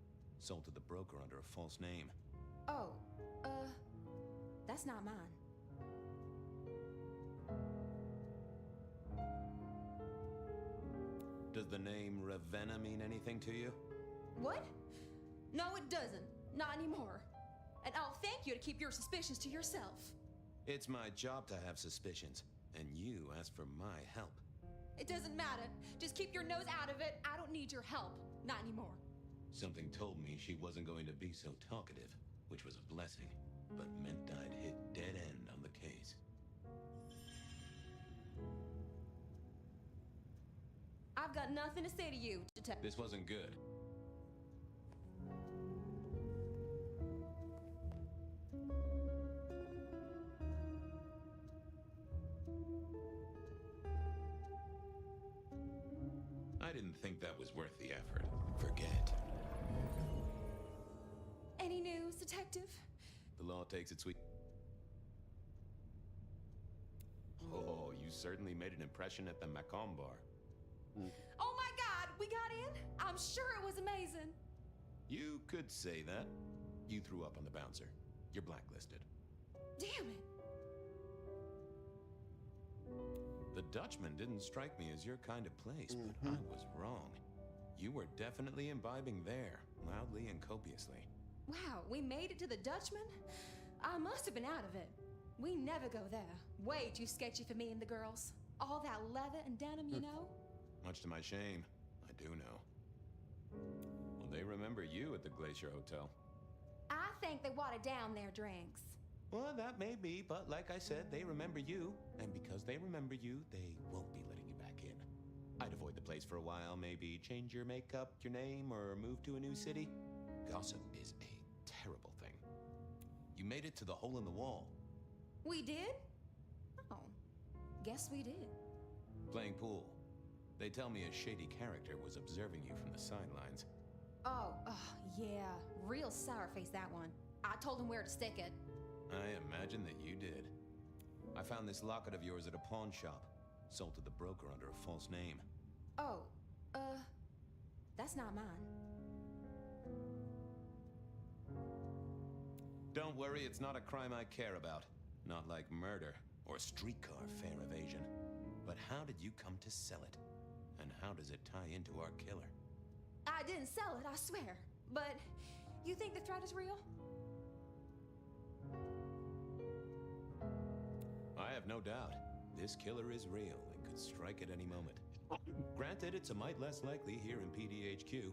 Speaker 9: Sold to the broker under a false name.
Speaker 3: Oh, that's not mine.
Speaker 9: Does the name Ravenna mean anything to you?
Speaker 3: What? No, it doesn't. Not anymore. And I'll thank you to keep your suspicions to yourself.
Speaker 9: It's my job to have suspicions, and you asked for my help.
Speaker 3: It doesn't matter. Just keep your nose out of it. I don't need your help. Not anymore.
Speaker 9: Something told me she wasn't going to be so talkative, which was a blessing, but meant I'd hit dead end on the case.
Speaker 3: I've got nothing to say to you, Detective.
Speaker 9: This wasn't good. I didn't think that was worth the effort. Forget.
Speaker 3: Any news, Detective?
Speaker 9: The law takes its sweet... Oh, you certainly made an impression at the Macomb bar.
Speaker 3: Oh my God, we got in? I'm sure it was amazing.
Speaker 9: You could say that. You threw up on the bouncer. You're blacklisted.
Speaker 3: Damn it.
Speaker 9: The Dutchman didn't strike me as your kind of place, but I was wrong. You were definitely imbibing there, loudly and copiously.
Speaker 3: Wow, we made it to the Dutchman? I must have been out of it. We never go there. Way too sketchy for me and the girls. All that leather and denim, you know?
Speaker 9: Much to my shame, I do know. Well, they remember you at the Glacier Hotel.
Speaker 3: I think they watered down their drinks.
Speaker 9: Well, that may be, but like I said, they remember you. And because they remember you, they won't be letting you back in. I'd avoid the place for a while, maybe change your makeup, your name, or move to a new city. Gossip is a terrible thing. You made it to the hole in the wall.
Speaker 3: We did? Oh, guess we did.
Speaker 9: Playing pool. They tell me a shady character was observing you from the sidelines.
Speaker 3: Oh, yeah. Real sour face, that one. I told him where to stick it.
Speaker 9: I imagine that you did. I found this locket of yours at a pawn shop. Sold to the broker under a false name.
Speaker 3: Oh, that's not mine.
Speaker 9: Don't worry, it's not a crime I care about. Not like murder or streetcar fare evasion. But how did you come to sell it? And how does it tie into our killer?
Speaker 3: I didn't sell it, I swear. But you think the threat is real?
Speaker 9: I have no doubt. This killer is real and could strike at any moment. Granted, it's a mite less likely here in PDHQ,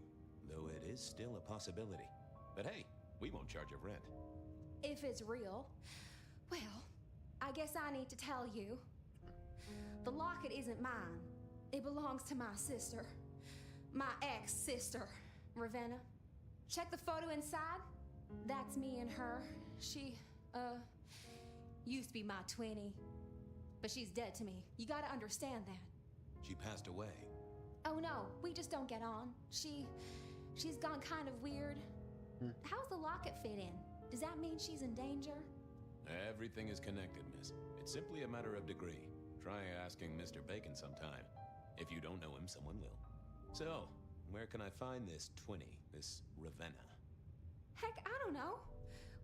Speaker 9: though it is still a possibility. But hey, we won't charge a rent.
Speaker 3: If it's real, well, I guess I need to tell you. The locket isn't mine. It belongs to my sister. My ex-sister, Ravenna. Check the photo inside. That's me and her. She, used to be my twinnie. But she's dead to me. You gotta understand that.
Speaker 9: She passed away.
Speaker 3: Oh no, we just don't get on. She's gone kind of weird. How's the locket fit in? Does that mean she's in danger?
Speaker 2: Everything is connected, miss. It's simply a matter of degree. Try asking Mr. Bacon sometime. If you don't know him, someone will. So, where can I find this twinnie, this Ravenna?
Speaker 3: Heck, I don't know.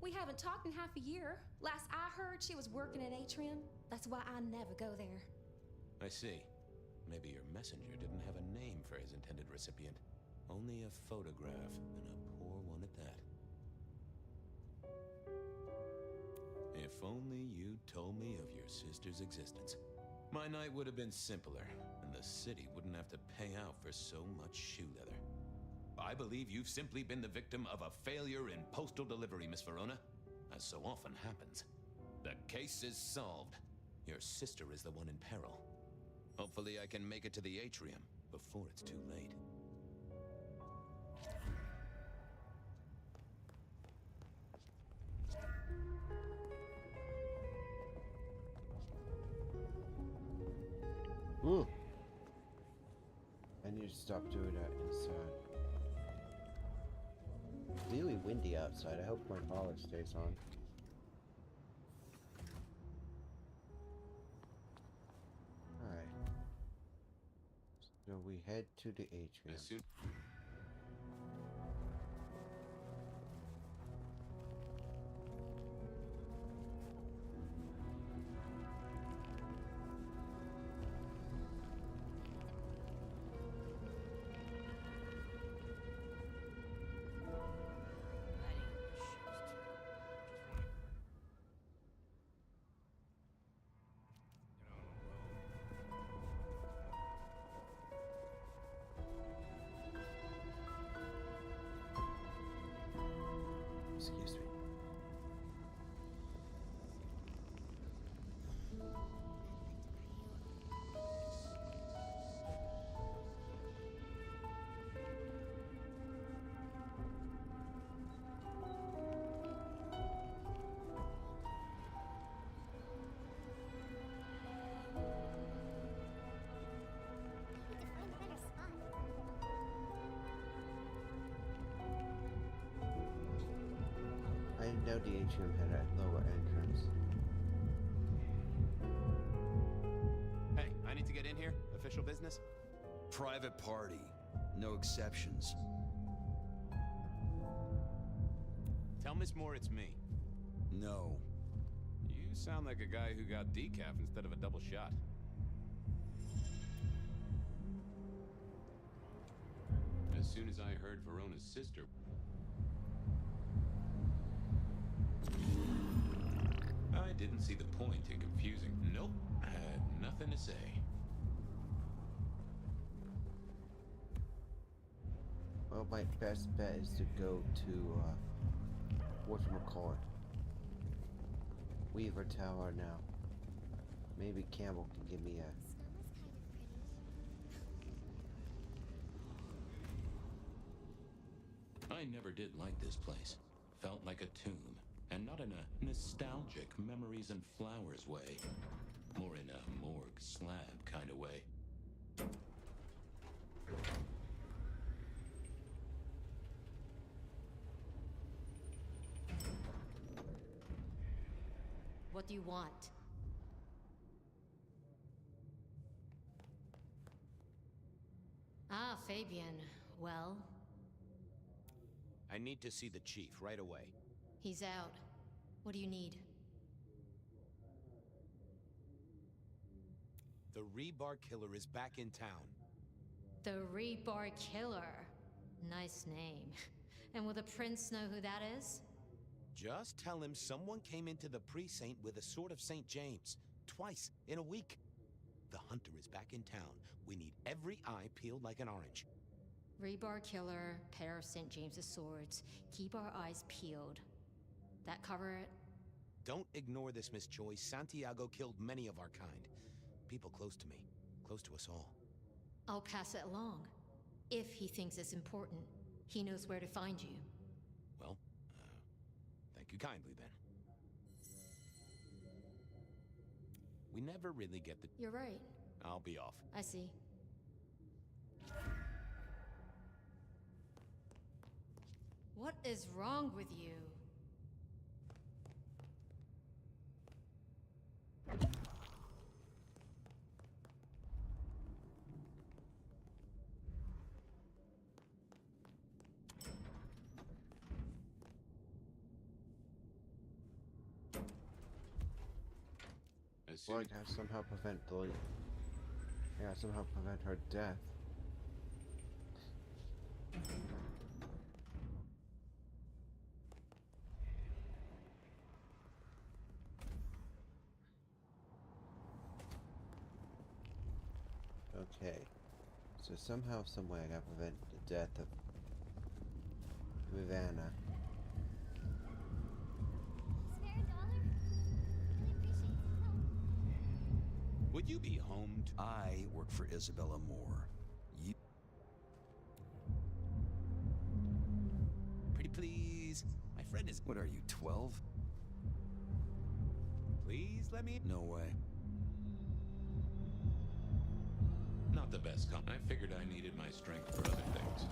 Speaker 3: We haven't talked in half a year. Last I heard, she was working at Atrium. That's why I never go there.
Speaker 2: I see. Maybe your messenger didn't have a name for his intended recipient. Only a photograph, and a poor one at that. If only you'd told me of your sister's existence. My night would have been simpler, and the city wouldn't have to pay out for so much shoe leather. I believe you've simply been the victim of a failure in postal delivery, Miss Verona. As so often happens. The case is solved. Your sister is the one in peril. Hopefully I can make it to the atrium before it's too late.
Speaker 1: Ooh. I need to stop doing that inside. It's really windy outside. I hope my collar stays on. Alright. So we head to the atrium. Excuse me. I didn't know the atrium had a lower entrance.
Speaker 2: Hey, I need to get in here. Official business?
Speaker 17: Private party. No exceptions.
Speaker 2: Tell Miss Moore it's me.
Speaker 17: No.
Speaker 2: You sound like a guy who got decaf instead of a double shot. As soon as I heard Verona's sister... I didn't see the point in confusing. Nope, I had nothing to say.
Speaker 1: Well, my best bet is to go to, whatchamacallit, Weaver Tower now. Maybe Campbell can give me a...
Speaker 2: I never did like this place. Felt like a tomb. And not in a nostalgic memories and flowers way. More in a morgue slab kind of way.
Speaker 11: What do you want? Ah, Fabian. Well?
Speaker 9: I need to see the chief right away.
Speaker 11: He's out. What do you need?
Speaker 9: The Rebar Killer is back in town.
Speaker 11: The Rebar Killer. Nice name. And will the prince know who that is?
Speaker 9: Just tell him someone came into the precinct with a sword of St. James. Twice in a week. The hunter is back in town. We need every eye peeled like an orange.
Speaker 11: Rebar Killer, pair of St. James's swords. Keep our eyes peeled. That cover it?
Speaker 9: Don't ignore this, Miss Joy. Santiago killed many of our kind. People close to me, close to us all.
Speaker 18: I'll pass it along. If he thinks it's important, he knows where to find you.
Speaker 9: Well, thank you kindly then. We never really get the...
Speaker 18: You're right.
Speaker 9: I'll be off.
Speaker 18: I see. What is wrong with you?
Speaker 1: Floyd has somehow prevent the... Yeah, somehow prevent her death. Okay. So somehow, someway I gotta prevent the death of Ravenna.
Speaker 9: Would you be home to...
Speaker 17: I work for Isabella Moore. You...
Speaker 9: Pretty please. My friend is...
Speaker 17: What are you, 12?
Speaker 9: Please let me...
Speaker 17: No way.
Speaker 2: Not the best I figured I needed my strength for other things.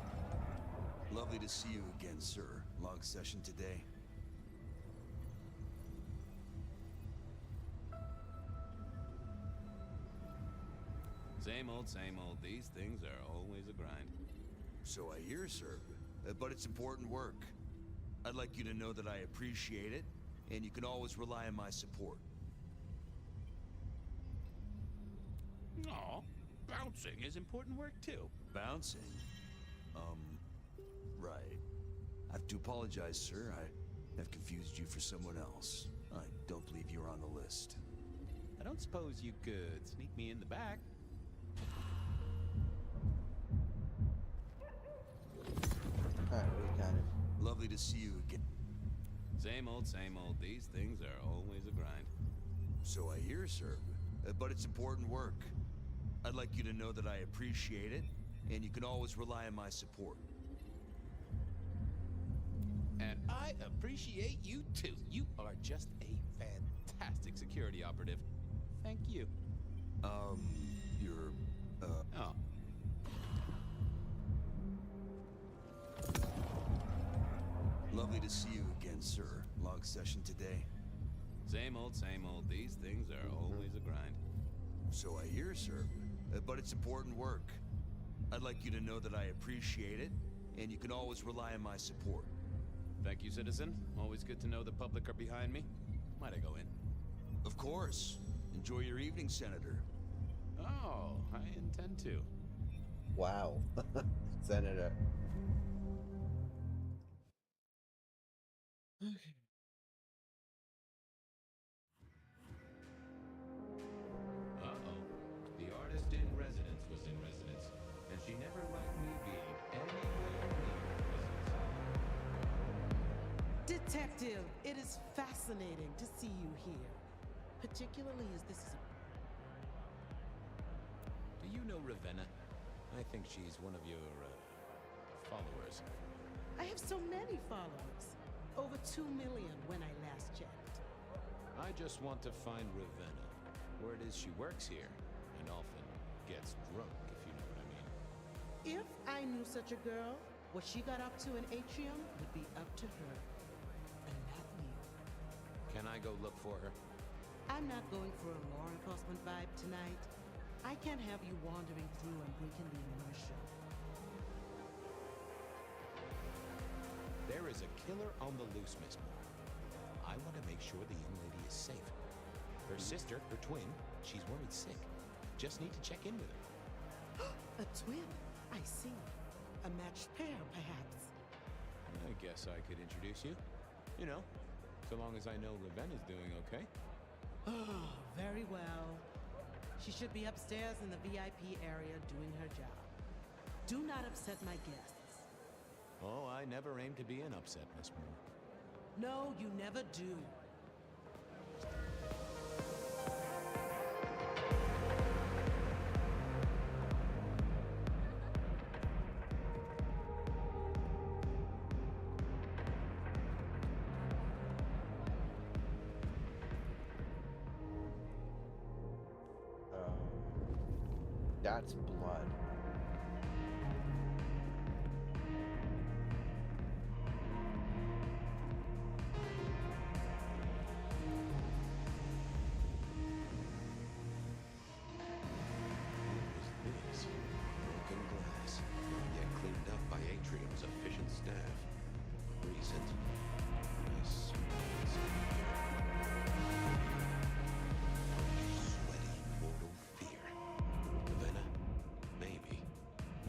Speaker 17: Lovely to see you again, sir. Long session today.
Speaker 2: Same old, same old. These things are always a grind.
Speaker 17: So I hear, sir. But it's important work. I'd like you to know that I appreciate it, and you can always rely on my support.
Speaker 9: Aw, bouncing is important work too.
Speaker 17: Bouncing? Right. I have to apologize, sir. I have confused you for someone else. I don't believe you're on the list.
Speaker 9: I don't suppose you could sneak me in the back.
Speaker 1: Alright, we got it.
Speaker 17: Lovely to see you again.
Speaker 2: Same old, same old. These things are always a grind.
Speaker 17: So I hear, sir. But it's important work. I'd like you to know that I appreciate it, and you can always rely on my support.
Speaker 9: And I appreciate you too. You are just a fantastic security operative. Thank you.
Speaker 17: You're,
Speaker 9: Oh.
Speaker 17: Lovely to see you again, sir. Long session today.
Speaker 2: Same old, same old. These things are always a grind.
Speaker 17: So I hear, sir. But it's important work. I'd like you to know that I appreciate it, and you can always rely on my support.
Speaker 2: Thank you, citizen. Always good to know the public are behind me. Might I go in?
Speaker 17: Of course. Enjoy your evening, Senator.
Speaker 2: Oh, I intend to.
Speaker 1: Wow. Senator.
Speaker 2: Uh-oh. The artist in residence was in residence, and she never liked me being anywhere near residence.
Speaker 19: Detective, it is fascinating to see you here. Particularly as this is a...
Speaker 2: Do you know Ravenna? I think she's one of your, followers.
Speaker 19: I have so many followers. Over 2 million when I last checked.
Speaker 2: I just want to find Ravenna. Word is she works here, and often gets drunk, if you know what I mean.
Speaker 19: If I knew such a girl, what she got up to in Atrium would be up to her. And not me.
Speaker 2: Can I go look for her?
Speaker 19: I'm not going for a law enforcement vibe tonight. I can't have you wandering through and breaking the immersion.
Speaker 9: There is a killer on the loose, Miss Moore. I want to make sure the young lady is safe. Her sister, her twin, she's worried sick. Just need to check in with her.
Speaker 19: A twin? I see. A matched pair, perhaps.
Speaker 2: I guess I could introduce you. You know, so long as I know Ravenna's doing okay.
Speaker 19: Oh, very well. She should be upstairs in the VIP area doing her job. Do not upset my guests.
Speaker 2: Oh, I never aim to be an upset, Miss Moore.
Speaker 19: No, you never do.
Speaker 1: that's blood.
Speaker 15: This broken glass, not yet cleaned up by Atrium's efficient staff. Recent. I swear. Sweaty mortal fear. Ravenna, maybe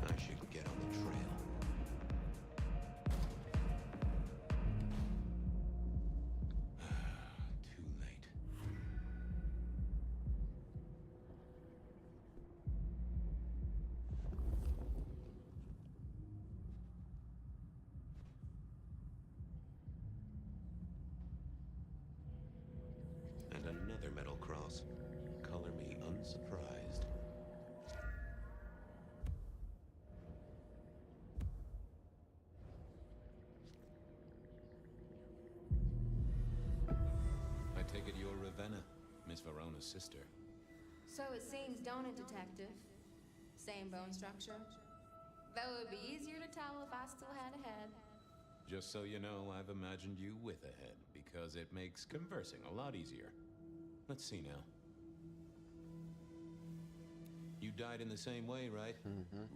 Speaker 15: I should get on the trail. Too late. And another metal cross. Color me unsurprised. I take it you're Ravenna, Miss Verona's sister.
Speaker 20: So it seems, don't it, Detective? Same bone structure? Though it would be easier to tell if I still had a head.
Speaker 2: Just so you know, I've imagined you with a head, because it makes conversing a lot easier. Let's see now. You died in the same way, right?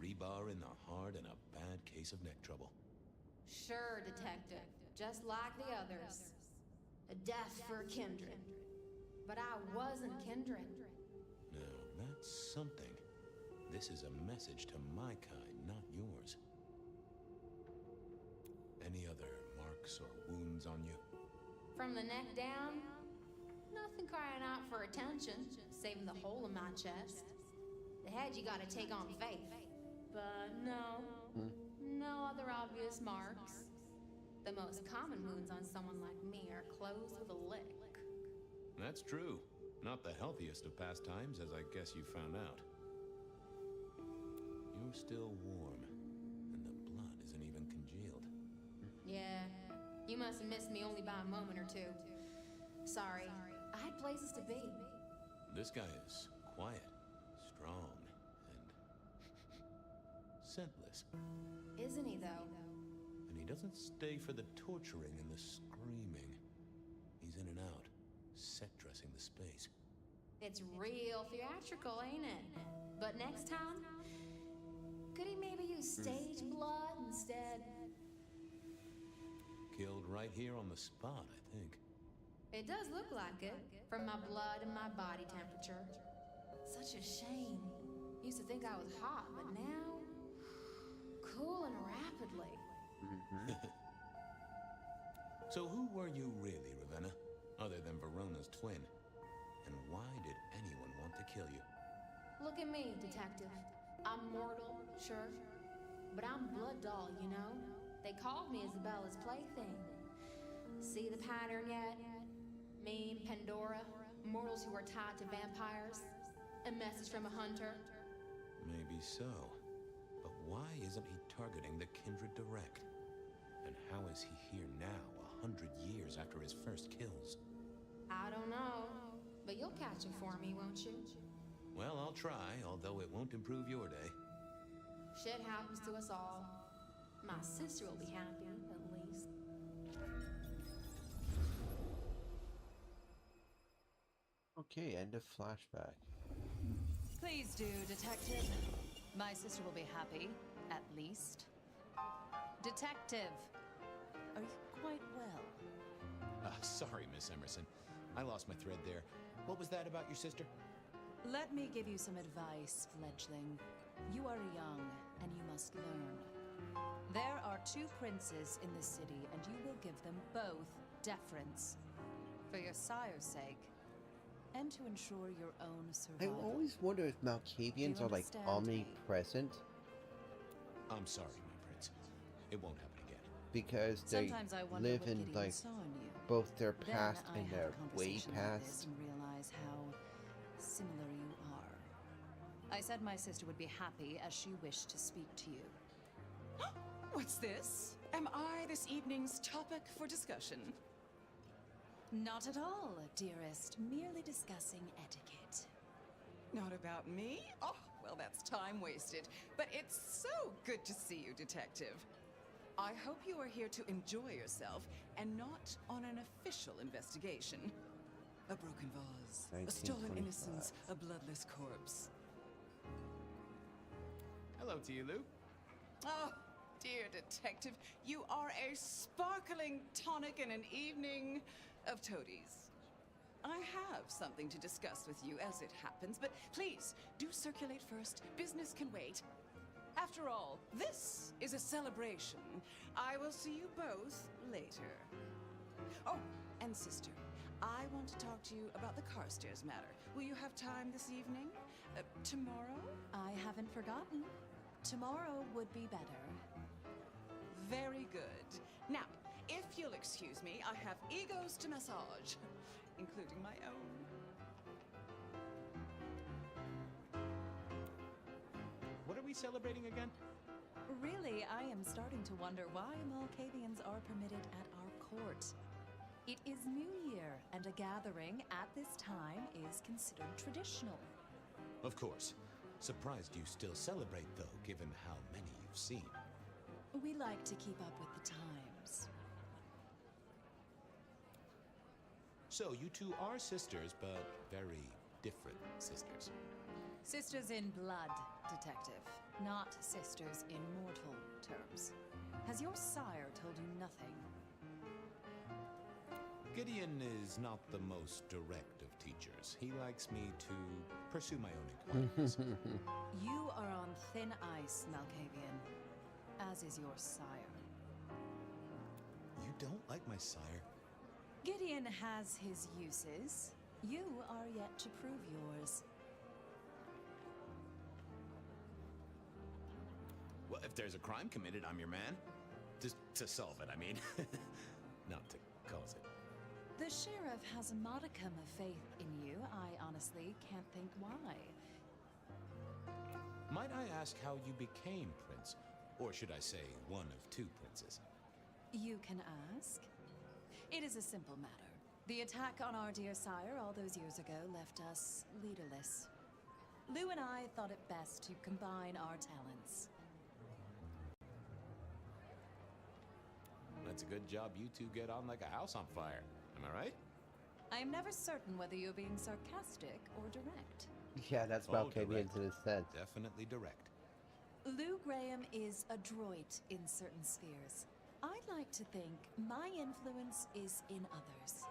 Speaker 2: Rebar in the heart and a bad case of neck trouble.
Speaker 20: Sure, Detective. Just like the others. A death for a kindred. But I wasn't kindred.
Speaker 2: Now, that's something. This is a message to my kind, not yours. Any other marks or wounds on you?
Speaker 20: From the neck down, nothing crying out for attention, saving the hole in my chest. The head you gotta take on faith. But no, no other obvious marks. The most common wounds on someone like me are closed with a lick.
Speaker 2: That's true. Not the healthiest of pastimes, as I guess you found out. You're still warm, and the blood isn't even congealed.
Speaker 20: Yeah, you must have missed me only by a moment or two. Sorry, I had places to be.
Speaker 2: This guy is quiet, strong, and scentless.
Speaker 20: Isn't he, though?
Speaker 2: And he doesn't stay for the torturing and the screaming. He's in and out, set dressing the space.
Speaker 20: It's real theatrical, ain't it? But next time, could he maybe use stage blood instead?
Speaker 2: Killed right here on the spot, I think.
Speaker 20: It does look like it, from my blood and my body temperature. Such a shame. Used to think I was hot, but now, cooling rapidly.
Speaker 2: So who were you really, Ravenna? Other than Verona's twin? And why did anyone want to kill you?
Speaker 20: Look at me, Detective. I'm mortal, sure. But I'm blood doll, you know? They called me Isabella's plaything. See the pattern yet? Me, Pandora, mortals who are tied to vampires. A message from a hunter.
Speaker 2: Maybe so. But why isn't he targeting the Kindred direct? And how is he here now, 100 years after his first kills?
Speaker 20: I don't know. But you'll catch him for me, won't you?
Speaker 2: Well, I'll try, although it won't improve your day.
Speaker 20: Shit happens to us all. My sister will be happy, at least.
Speaker 1: Okay, end of flashback.
Speaker 21: Please do, Detective. My sister will be happy, at least. Detective, are you quite well?
Speaker 9: Sorry, Miss Emerson. I lost my thread there. What was that about your sister?
Speaker 21: Let me give you some advice, fledgling. You are young, and you must learn. There are 2 princes in the city, and you will give them both deference. For your sire's sake, and to ensure your own
Speaker 1: I
Speaker 21: survival.
Speaker 1: always wonder if Malkavians are like
Speaker 21: understand
Speaker 1: omnipresent
Speaker 9: I'm sorry, my prince. It won't happen again.
Speaker 1: because they
Speaker 21: Sometimes I wonder
Speaker 1: live
Speaker 21: what
Speaker 1: in
Speaker 21: Gideon
Speaker 1: like
Speaker 21: saw in you.
Speaker 1: both their
Speaker 21: Then
Speaker 1: past
Speaker 21: I
Speaker 1: and
Speaker 21: have
Speaker 1: their
Speaker 21: a
Speaker 1: way
Speaker 21: conversation like this
Speaker 1: past.
Speaker 21: and realize how similar you are. I said my sister would be happy as she wished to speak to you.
Speaker 22: What's this? Am I this evening's topic for discussion?
Speaker 21: Not at all, dearest. Merely discussing etiquette.
Speaker 22: Not about me? Oh, well, that's time wasted. But it's so good to see you, Detective. I hope you are here to enjoy yourself and not on an official investigation. A broken vase, a stolen
Speaker 1: 1925.
Speaker 22: innocence, a bloodless corpse.
Speaker 2: Hello to you, Lou.
Speaker 22: Oh, dear Detective, you are a sparkling tonic in an evening of toadies. I have something to discuss with you as it happens, but please, do circulate first. Business can wait. After all, this is a celebration. I will see you both later. Oh, and sister, I want to talk to you about the Carstairs matter. Will you have time this evening? Tomorrow?
Speaker 21: I haven't forgotten. Tomorrow would be better.
Speaker 22: Very good. Now, if you'll excuse me, I have egos to massage, including my own.
Speaker 2: What are we celebrating again?
Speaker 21: Really, I am starting to wonder why Malkavians are permitted at our court. It is New Year, and a gathering at this time is considered traditional.
Speaker 9: Of course. Surprised you still celebrate, though, given how many you've seen.
Speaker 21: We like to keep up with the times.
Speaker 9: So, you two are sisters, but very different sisters.
Speaker 21: Sisters in blood, Detective, not sisters in mortal terms. Has your sire told you nothing?
Speaker 9: Gideon is not the most direct of teachers. He likes me to pursue my own inquiries.
Speaker 21: You are on thin ice, Malkavian, as is your sire.
Speaker 9: You don't like my sire?
Speaker 21: Gideon has his uses. You are yet to prove yours.
Speaker 9: Well, if there's a crime committed, I'm your man. Just to solve it, I mean. Not to cause it.
Speaker 21: The sheriff has a modicum of faith in you. I honestly can't think why.
Speaker 9: Might I ask how you became prince? Or should I say, one of two princes?
Speaker 21: You can ask. It is a simple matter. The attack on our dear sire all those years ago left us leaderless. Lou and I thought it best to combine our talents.
Speaker 9: That's a good job you two get on like a house on fire. Am I right?
Speaker 21: I am never certain whether you're being sarcastic or direct.
Speaker 1: Yeah, that's Malkavians in a sense.
Speaker 9: Definitely direct.
Speaker 21: Lou Graham is adroit in certain spheres. I'd like to think my influence is in others.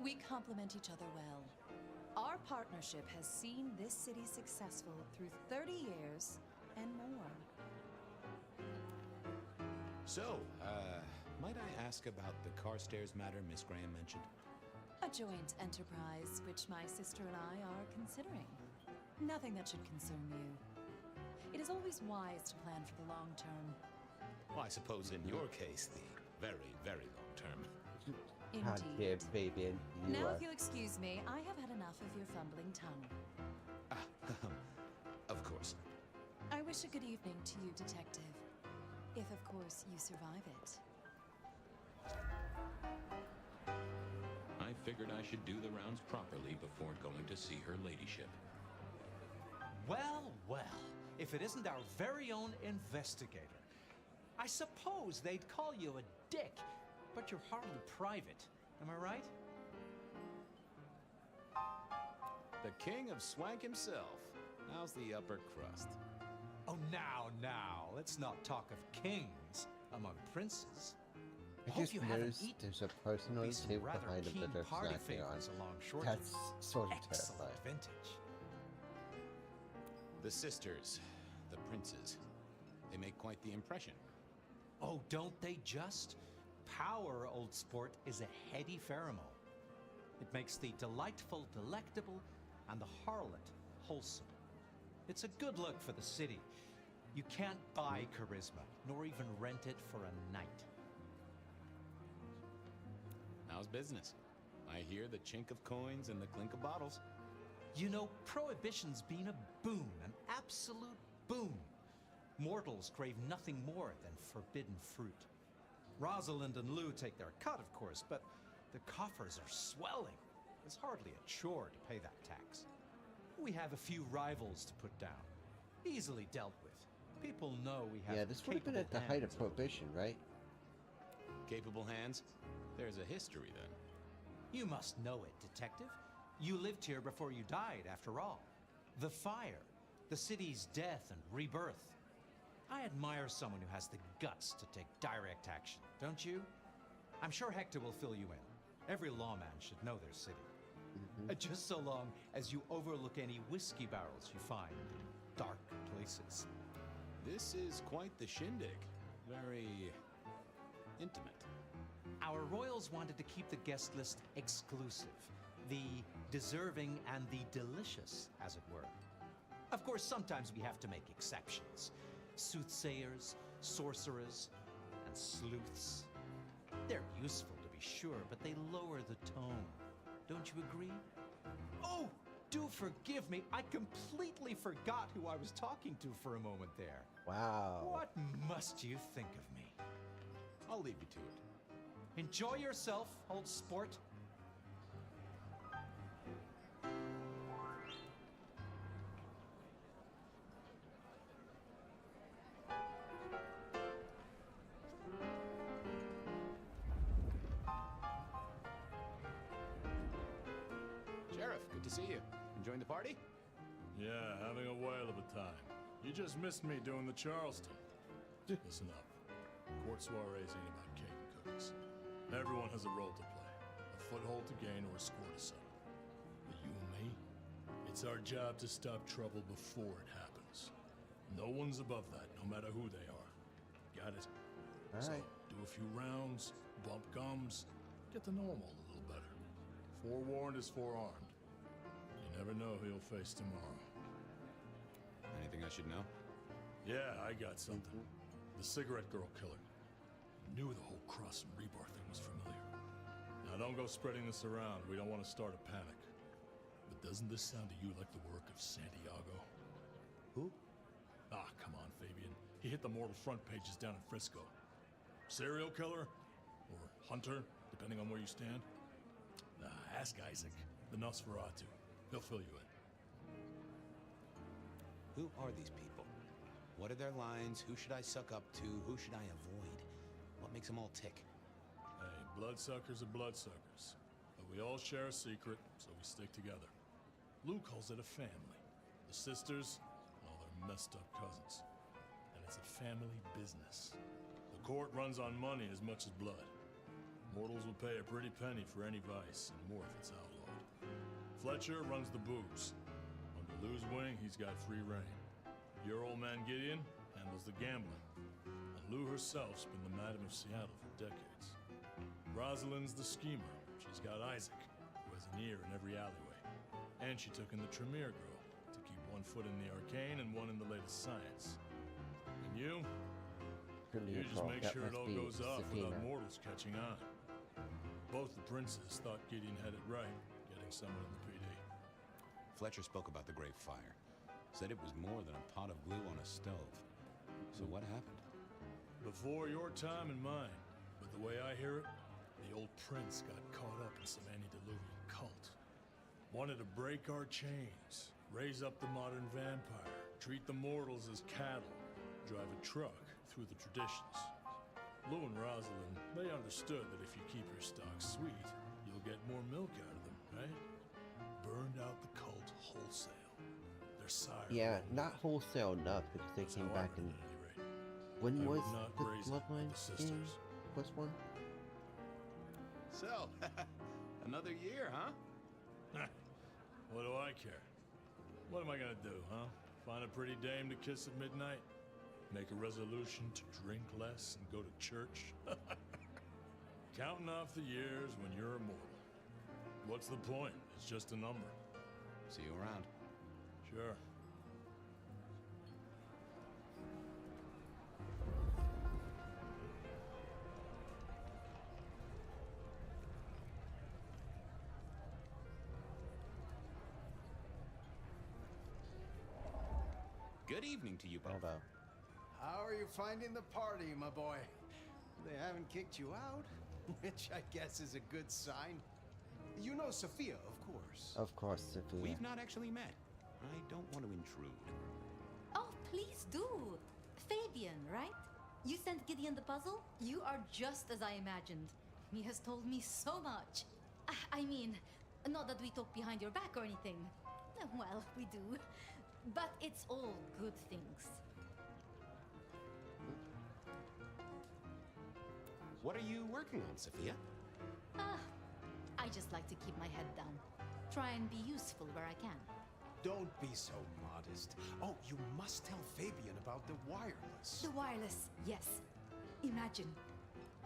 Speaker 21: We complement each other well. Our partnership has seen this city successful through 30 years and more.
Speaker 9: So, might I ask about the Carstairs matter Miss Graham mentioned?
Speaker 21: A joint enterprise which my sister and I are considering. Nothing that should concern you. It is always wise to plan for the long term.
Speaker 9: Well, I suppose in your case, the very, very long term.
Speaker 1: How dare Fabian, you
Speaker 21: Now,
Speaker 1: are.
Speaker 21: if you'll excuse me, I have had enough of your fumbling tongue.
Speaker 9: Of course.
Speaker 21: I wish a good evening to you, Detective. If, of course, you survive it.
Speaker 2: I figured I should do the rounds properly before going to see her ladyship.
Speaker 4: Well, well, if it isn't our very own investigator. I suppose they'd call you a dick, but you're hardly private. Am I right?
Speaker 2: The king of swank himself. How's the upper crust?
Speaker 4: Oh, now, let's not talk of kings among princes.
Speaker 1: I
Speaker 4: Hope
Speaker 1: just
Speaker 4: you haven't
Speaker 1: noticed
Speaker 4: eaten.
Speaker 1: there's a person on
Speaker 4: Be
Speaker 1: the
Speaker 4: some
Speaker 1: table
Speaker 4: rather
Speaker 1: behind him
Speaker 4: keen
Speaker 1: that they're
Speaker 4: party
Speaker 1: snacking on.
Speaker 4: favors along short.
Speaker 1: That's sort of
Speaker 4: Excellent
Speaker 1: terrifying.
Speaker 4: vintage.
Speaker 9: The sisters, the princes, they make quite the impression.
Speaker 4: Oh, don't they just? Power, old sport, is a heady pheromone. It makes the delightful delectable and the harlot wholesome. It's a good look for the city. You can't buy charisma, nor even rent it for a night.
Speaker 9: How's business? I hear the chink of coins and the clink of bottles.
Speaker 4: You know, Prohibition's been a boon, an absolute boon. Mortals crave nothing more than forbidden fruit. Rosalind and Lou take their cut, of course, but the coffers are swelling. It's hardly a chore to pay that tax. We have a few rivals to put down. Easily dealt with. People know we have.
Speaker 1: Yeah, this would have been at the height of Prohibition, right?
Speaker 2: Capable hands? There's a history then.
Speaker 4: You must know it, Detective. You lived here before you died, after all. The fire, the city's death and rebirth. I admire someone who has the guts to take direct action, don't you? I'm sure Hector will fill you in. Every lawman should know their city. Just so long as you overlook any whiskey barrels you find in dark places.
Speaker 2: This is quite the shindig. Very intimate.
Speaker 4: Our royals wanted to keep the guest list exclusive. The deserving and the delicious, as it were. Of course, sometimes we have to make exceptions. Soothsayers, sorcerers, and sleuths. They're useful, to be sure, but they lower the tone. Don't you agree? Oh, do forgive me. I completely forgot who I was talking to for a moment there.
Speaker 1: Wow.
Speaker 4: What must you think of me?
Speaker 2: I'll leave you to it.
Speaker 4: Enjoy yourself, old sport.
Speaker 2: Sheriff, good to see you. Enjoying the party?
Speaker 5: Yeah, having a whale of a time. You just missed me doing the Charleston. Listen up. Court soirees ain't about cake and cookies. Everyone has a role to play. A foothold to gain or a score to settle. But you and me, it's our job to stop trouble before it happens. No one's above that, no matter who they are. Got it?
Speaker 1: All
Speaker 5: so,
Speaker 1: right.
Speaker 5: do a few rounds, bump gums, get to know them all a little better. Forewarned is forearmed. You never know who you'll face tomorrow.
Speaker 2: Anything I should know?
Speaker 5: Yeah, I got something. The cigarette girl killer. Knew the whole Cross and Rebar thing was familiar. Now don't go spreading this around. We don't want to start a panic. But doesn't this sound to you like the work of Santiago?
Speaker 4: Who?
Speaker 5: Ah, come on, Fabian. He hit the mortal front pages down in Frisco. Serial killer? Or hunter, depending on where you stand? Nah, ask Isaac, the Nosferatu. He'll fill you in.
Speaker 2: Who are these people? What are their lines? Who should I suck up to? Who should I avoid? What makes them all tick?
Speaker 5: Hey, bloodsuckers are bloodsuckers. But we all share a secret, so we stick together. Lou calls it a family. The sisters, all their messed up cousins. And it's a family business. The court runs on money as much as blood. Mortals will pay a pretty penny for any vice, and more if it's outlawed. Fletcher runs the booze. Under Lou's wing, he's got free reign. Your old man Gideon handles the gambling. And Lou herself's been the Madam of Seattle for decades. Rosalind's the schemer. She's got Isaac, who has an ear in every alleyway. And she took in the Tremere girl to keep one foot in the arcane and one in the latest science. And you just make sure it all goes off without mortals catching on. Both the princes thought Gideon had it right, getting someone in the PD.
Speaker 2: Fletcher spoke about the Great Fire. Said it was more than a pot of glue on a stove. So what happened?
Speaker 5: Before your time and mine. But the way I hear it, the old prince got caught up in some antediluvian cult. Wanted to break our chains, raise up the modern vampire, treat the mortals as cattle, drive a truck through the traditions. Lou and Rosalind, they understood that if you keep your stock sweet, you'll get more milk out of them, right? Burned out the cult wholesale. Their sire.
Speaker 1: Yeah, not wholesale enough because they came back and. When was the Bloodlines game? Plus one?
Speaker 2: So, another year, huh?
Speaker 5: What do I care? What am I gonna do, huh? Find a pretty dame to kiss at midnight? Make a resolution to drink less and go to church? Counting off the years when you're immortal. What's the point? It's just a number.
Speaker 2: See you around.
Speaker 5: Sure.
Speaker 2: Good evening to you both.
Speaker 6: How are you finding the party, my boy? They haven't kicked you out? Which I guess is a good sign. You know Sophia, of course.
Speaker 1: Of course, Sophia.
Speaker 2: We've not actually met. I don't want to intrude.
Speaker 11: Oh, please do. Fabian, right? You sent Gideon the puzzle? You are just as I imagined. He has told me so much. I mean, not that we talk behind your back or anything. Well, we do. But it's all good things.
Speaker 15: What are you working on, Sophia?
Speaker 11: I just like to keep my head down. Try and be useful where I can.
Speaker 6: Don't be so modest. Oh, you must tell Fabian about the wireless.
Speaker 11: The wireless, yes. Imagine,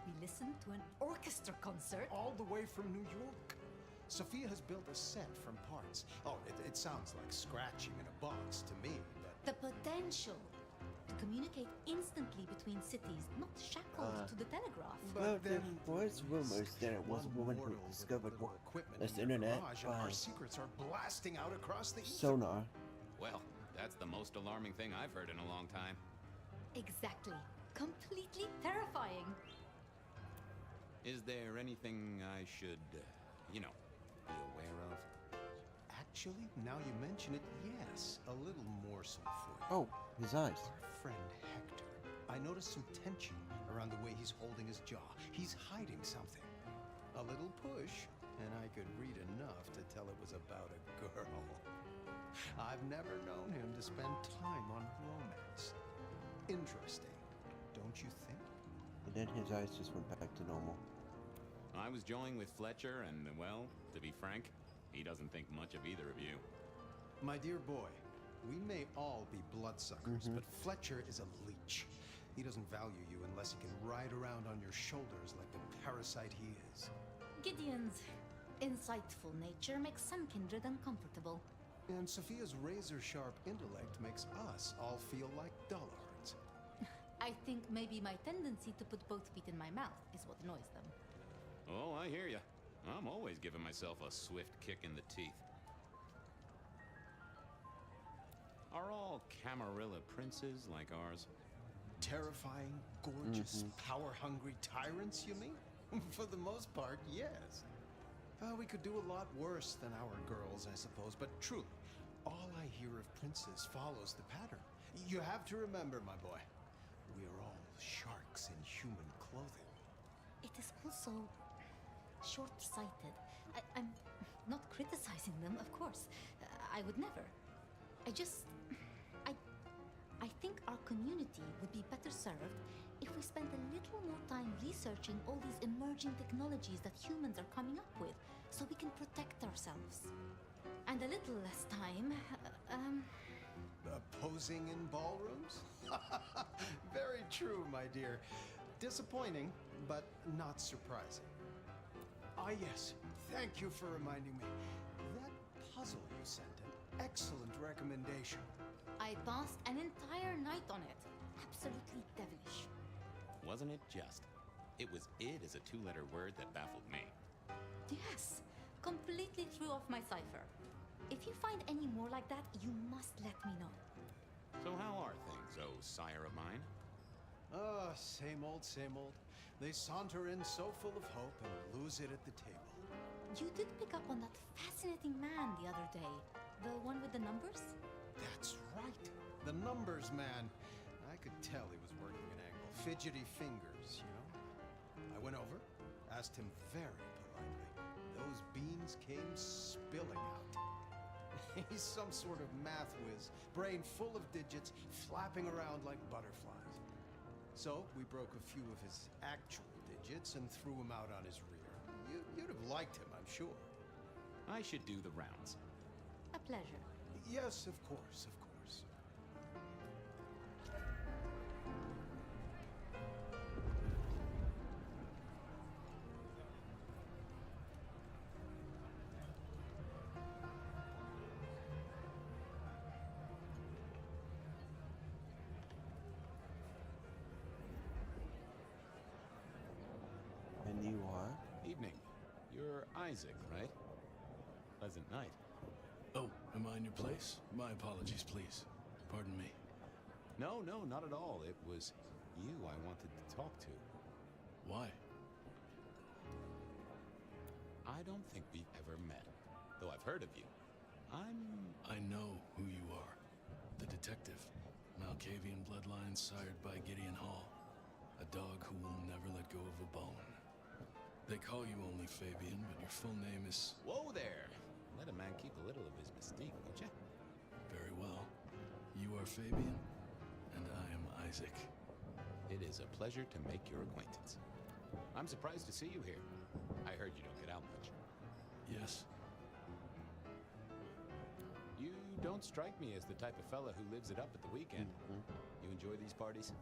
Speaker 11: we listened to an orchestra concert.
Speaker 6: All the way from New York. Sophia has built a set from parts. Oh, it sounds like scratching in a box to me, but...
Speaker 11: The potential to communicate instantly between cities, not shackled to the telegraph.
Speaker 1: Well, there was rumors that it was a woman who discovered this internet by
Speaker 6: our secrets are blasting out across the
Speaker 1: sonar.
Speaker 2: Well, that's the most alarming thing I've heard in a long time.
Speaker 11: Exactly. Completely terrifying.
Speaker 2: Is there anything I should, be aware of?
Speaker 6: Actually, now you mention it, yes. A little morsel for you.
Speaker 1: Oh, his eyes.
Speaker 6: Our friend Hector. I noticed some tension around the way he's holding his jaw. He's hiding something. A little push, and I could read enough to tell it was about a girl. I've never known him to spend time on romance. Interesting, don't you think?
Speaker 1: And then his eyes just went back to normal.
Speaker 2: I was joined with Fletcher, and, well, to be frank, he doesn't think much of either of you.
Speaker 6: My dear boy, we may all be bloodsuckers, but Fletcher is a leech. He doesn't value you unless he can ride around on your shoulders like the parasite he is.
Speaker 11: Gideon's insightful nature makes some kindred uncomfortable.
Speaker 6: And Sophia's razor-sharp intellect makes us all feel like dullards.
Speaker 11: I think maybe my tendency to put both feet in my mouth is what annoys them.
Speaker 2: Oh, I hear ya. I'm always giving myself a swift kick in the teeth. Are all Camarilla princes like ours?
Speaker 6: Terrifying, gorgeous, power-hungry tyrants, you mean? For the most part, yes. We could do a lot worse than our girls, I suppose, but truly, all I hear of princes follows the pattern. You have to remember, my boy, we are all sharks in human clothing.
Speaker 11: It is also short-sighted. I'm not criticizing them, of course. I would never. I think our community would be better served if we spent a little more time researching all these emerging technologies that humans are coming up with, so we can protect ourselves. And a little less time,
Speaker 6: Posing in ballrooms? Very true, my dear. Disappointing, but not surprising. Ah, yes. Thank you for reminding me. That puzzle you sent, an excellent recommendation.
Speaker 11: I passed an entire night on it. Absolutely devilish.
Speaker 2: Wasn't it just? It was "id" as a two-letter word that baffled me.
Speaker 11: Yes, completely threw off my cipher. If you find any more like that, you must let me know.
Speaker 2: So how are things, oh sire of mine?
Speaker 6: Same old, same old. They saunter in so full of hope and lose it at the table.
Speaker 11: You did pick up on that fascinating man the other day. The one with the numbers?
Speaker 6: That's right. The numbers man. I could tell he was working an angle. Fidgety fingers, you know? I went over, asked him very politely. Those beans came spilling out. He's some sort of math whiz, brain full of digits, flapping around like butterflies. So we broke a few of his actual digits and threw him out on his rear. You'd have liked him, I'm sure.
Speaker 2: I should do the rounds.
Speaker 11: A pleasure.
Speaker 6: Yes, of course, of course.
Speaker 1: And you are?
Speaker 2: Evening. You're Isaac, right? Pleasant night.
Speaker 5: Oh, am I in your place? My apologies, please. Pardon me.
Speaker 2: No, not at all. It was you I wanted to talk to.
Speaker 5: Why?
Speaker 2: I don't think we've ever met, though I've heard of you.
Speaker 5: I know who you are. The detective. Malkavian bloodlines sired by Gideon Hall. A dog who will never let go of a bone. They call you only Fabian, but your full name is...
Speaker 2: Whoa there! Let a man keep a little of his mystique, won't you?
Speaker 5: Very well. You are Fabian, and I am Isaac.
Speaker 2: It is a pleasure to make your acquaintance. I'm surprised to see you here. I heard you don't get out much.
Speaker 5: Yes.
Speaker 2: You don't strike me as the type of fella who lives it up at the weekend. You enjoy these parties?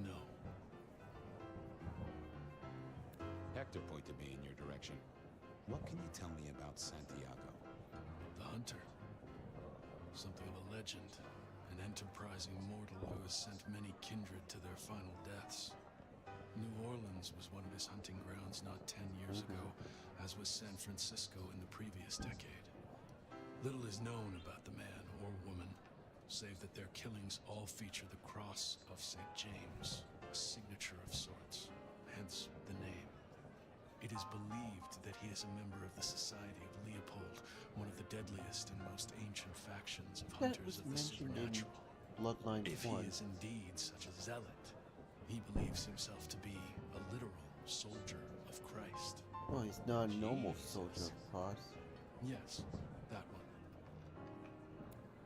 Speaker 5: No.
Speaker 2: Hector pointed me in your direction. What can you tell me about Santiago?
Speaker 5: The hunter. Something of a legend. An enterprising mortal who has sent many kindred to their final deaths. New Orleans was one of his hunting grounds not 10 years ago, as was San Francisco in the previous decade. Little is known about the man or woman, save that their killings all feature the cross of St. James, a signature of sorts, hence the name. It is believed that he is a member of the Society of Leopold, one of the deadliest and most ancient factions of hunters of the supernatural.
Speaker 1: Bloodlines
Speaker 5: If
Speaker 1: 1.
Speaker 5: he is indeed such a zealot, he believes himself to be a literal soldier of Christ.
Speaker 1: Well, he's not a normal soldier, of course.
Speaker 5: Yes, that one.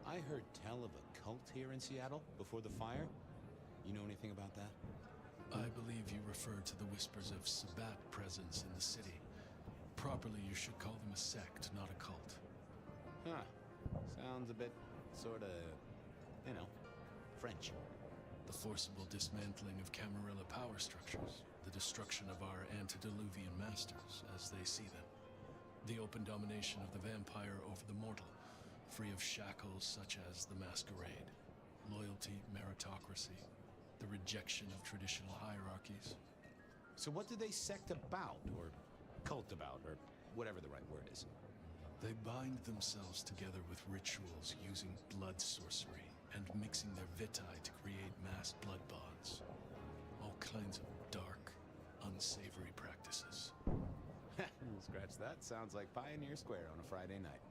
Speaker 2: I heard tell of a cult here in Seattle before the fire. You know anything about that?
Speaker 5: I believe you refer to the whispers of Sabbat presence in the city. Properly, you should call them a sect, not a cult.
Speaker 2: Huh. Sounds a bit, sorta, you know, French.
Speaker 5: The forcible dismantling of Camarilla power structures. The destruction of our antediluvian masters, as they see them. The open domination of the vampire over the mortal, free of shackles such as the Masquerade. Loyalty, meritocracy. The rejection of traditional hierarchies.
Speaker 2: So what do they sect about, or cult about, or whatever the right word is?
Speaker 5: They bind themselves together with rituals using blood sorcery and mixing their vitae to create mass blood bonds. All kinds of dark, unsavory practices.
Speaker 2: Scratch that. Sounds like Pioneer Square on a Friday night.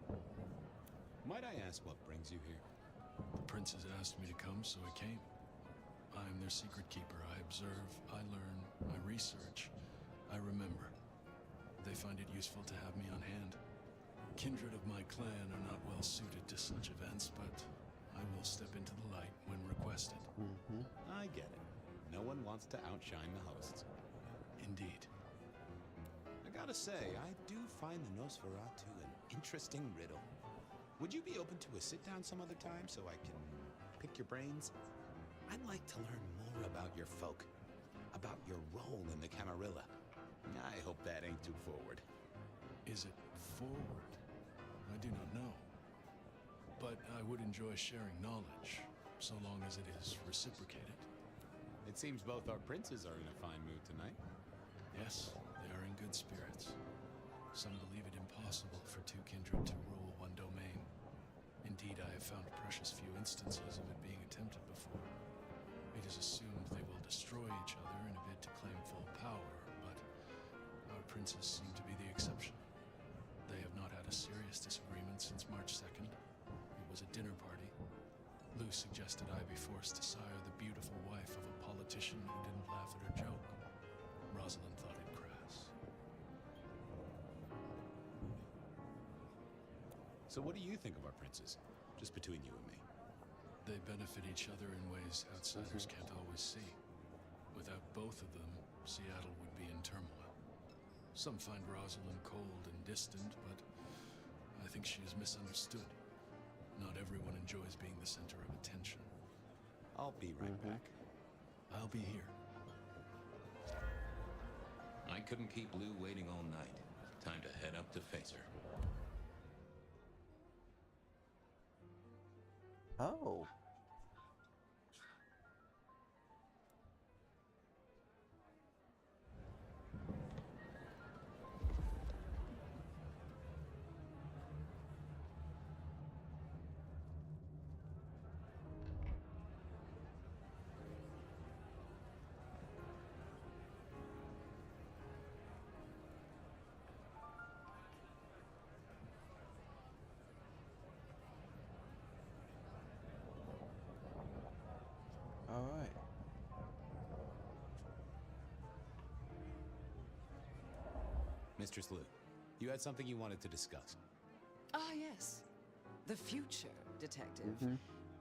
Speaker 2: Might I ask what brings you here?
Speaker 5: The princes asked me to come, so I came. I am their secret keeper. I observe, I learn, I research, I remember. They find it useful to have me on hand. Kindred of my clan are not well suited to such events, but I will step into the light when requested.
Speaker 2: I get it. No one wants to outshine the hosts.
Speaker 5: Indeed.
Speaker 2: I gotta say, I do find the Nosferatu an interesting riddle. Would you be open to a sit-down some other time so I can pick your brains? I'd like to learn more about your folk, about your role in the Camarilla. I hope that ain't too forward.
Speaker 5: Is it forward? I do not know. But I would enjoy sharing knowledge, so long as it is reciprocated.
Speaker 2: It seems both our princes are in a fine mood tonight.
Speaker 5: Yes, they are in good spirits. Some believe it impossible for two kindred to rule one domain. Indeed, I have found precious few instances of it being attempted before. It is assumed they will destroy each other in a bid to claim full power, but our princes seem to be the exception. They have not had a serious disagreement since March 2nd. It was a dinner party. Lou suggested I be forced to sire the beautiful wife of a politician who didn't laugh at her joke. Rosalind thought it crass.
Speaker 2: So what do you think of our princes? Just between you and me.
Speaker 5: They benefit each other in ways outsiders can't always see. Without both of them, Seattle would be in turmoil. Some find Rosalind cold and distant, but I think she is misunderstood. Not everyone enjoys being the center of attention.
Speaker 2: I'll be right back.
Speaker 5: I'll be here.
Speaker 2: I couldn't keep Lou waiting all night. Time to head up to face her.
Speaker 1: Oh.
Speaker 2: Mistress Liu, you had something you wanted to discuss.
Speaker 22: Ah, yes. The future, Detective.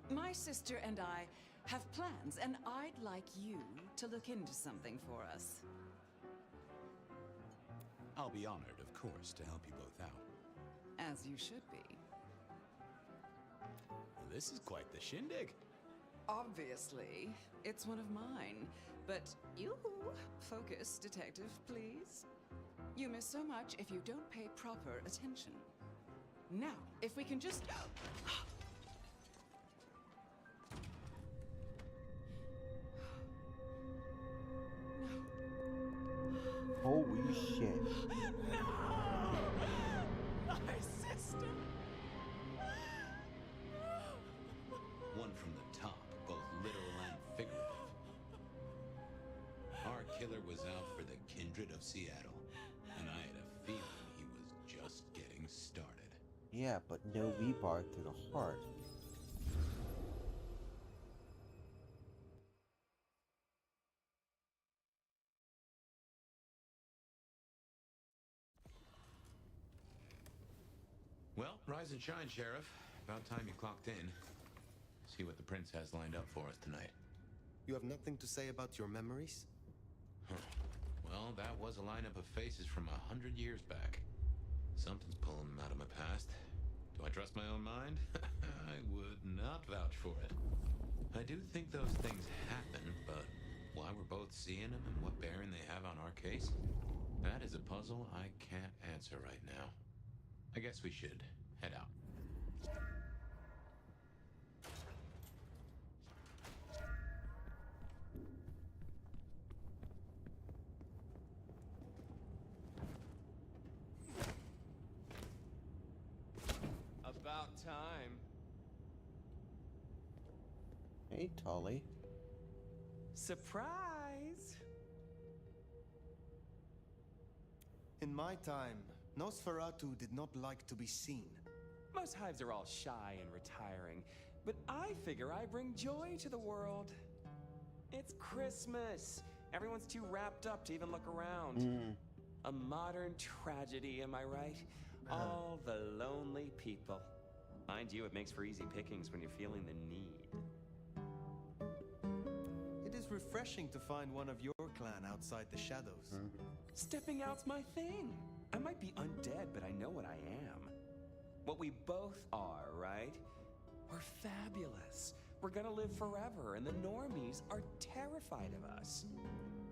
Speaker 22: My sister and I have plans, and I'd like you to look into something for us.
Speaker 2: I'll be honored, of course, to help you both out.
Speaker 22: As you should be.
Speaker 2: This is quite the shindig.
Speaker 22: Obviously, it's one of mine. But you focus, Detective, please. You miss so much if you don't pay proper attention. Now, if we can just...
Speaker 1: Holy shit.
Speaker 22: My sister!
Speaker 2: One from the top, both literal and figurative. Our killer was out for the kindred of Seattle, and I had a feeling he was just getting started.
Speaker 1: Yeah, but no rebar to the heart.
Speaker 2: Well, rise and shine, Sheriff. About time you clocked in. See what the prince has lined up for us tonight.
Speaker 6: You have nothing to say about your memories?
Speaker 2: Huh. Well, that was a lineup of faces from 100 years back. Something's pulling them out of my past. Do I trust my own mind? I would not vouch for it. I do think those things happen, but why we're both seeing them and what bearing they have on our case, that is a puzzle I can't answer right now. I guess we should head out.
Speaker 10: About time.
Speaker 1: Hey, Tolly.
Speaker 10: Surprise!
Speaker 6: In my time, Nosferatu did not like to be seen.
Speaker 10: Most hives are all shy and retiring, but I figure I bring joy to the world. It's Christmas. Everyone's too wrapped up to even look around. A modern tragedy, am I right? All the lonely people. Mind you, it makes for easy pickings when you're feeling the need.
Speaker 6: It is refreshing to find one of your clan outside the shadows.
Speaker 10: Stepping out's my thing. I might be undead, but I know what I am. What we both are, right? We're fabulous. We're gonna live forever, and the normies are terrified of us.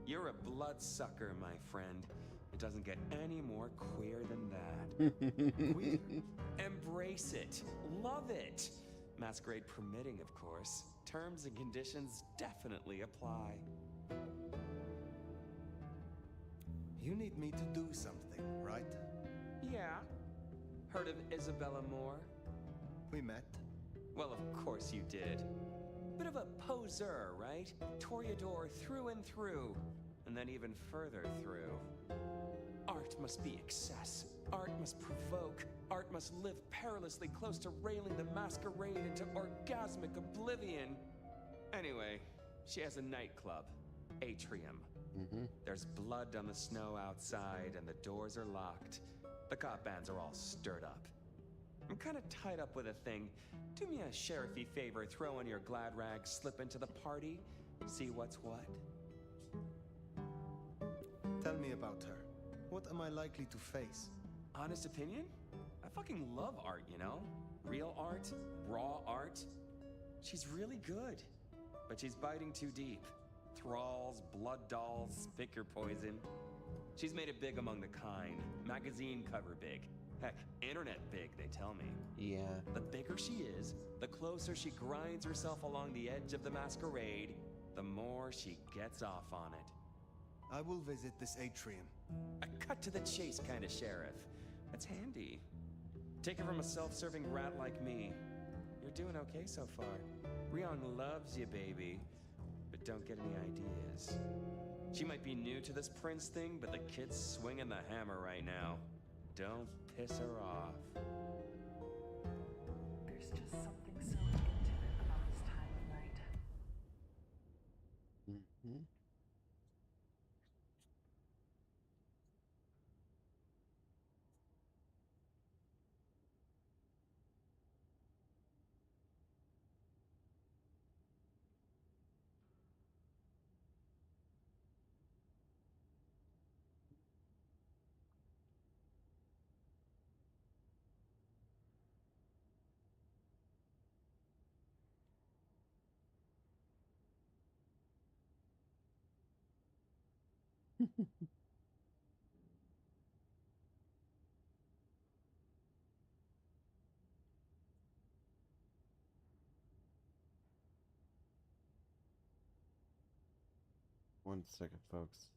Speaker 10: You're a bloodsucker, my friend. It doesn't get any more queer than that. Queer? Embrace it. Love it. Masquerade permitting, of course. Terms and conditions definitely apply.
Speaker 6: You need me to do something, right?
Speaker 10: Yeah. Heard of Isabella Moore?
Speaker 6: We met.
Speaker 10: Well, of course you did. Bit of a poseur, right? Toreador through and through. And then even further through. Art must be excess. Art must provoke. Art must live perilously close to railing the masquerade into orgasmic oblivion. Anyway, she has a nightclub, Atrium. There's blood on the snow outside, and the doors are locked. The cop bands are all stirred up. I'm kind of tied up with a thing. Do me a sheriffy favor, throw on your glad rags, slip into the party, see what's what.
Speaker 6: Tell me about her. What am I likely to face?
Speaker 10: Honest opinion? I fucking love art, you know? Real art, raw art. She's really good, but she's biting too deep. Thralls, blood dolls, pick your poison. She's made it big among the kind. Magazine cover big. Heck, internet big, they tell me.
Speaker 1: Yeah.
Speaker 10: The bigger she is, the closer she grinds herself along the edge of the masquerade, the more she gets off on it.
Speaker 6: I will visit this atrium.
Speaker 10: A cut to the chase kind of sheriff. That's handy. Take it from a self-serving rat like me. You're doing okay so far. Ryong loves you, baby. But don't get any ideas. She might be new to this prince thing, but the kid's swinging the hammer right now. Don't piss her off.
Speaker 12: There's just something so intimate about this time of night.
Speaker 1: One second, folks.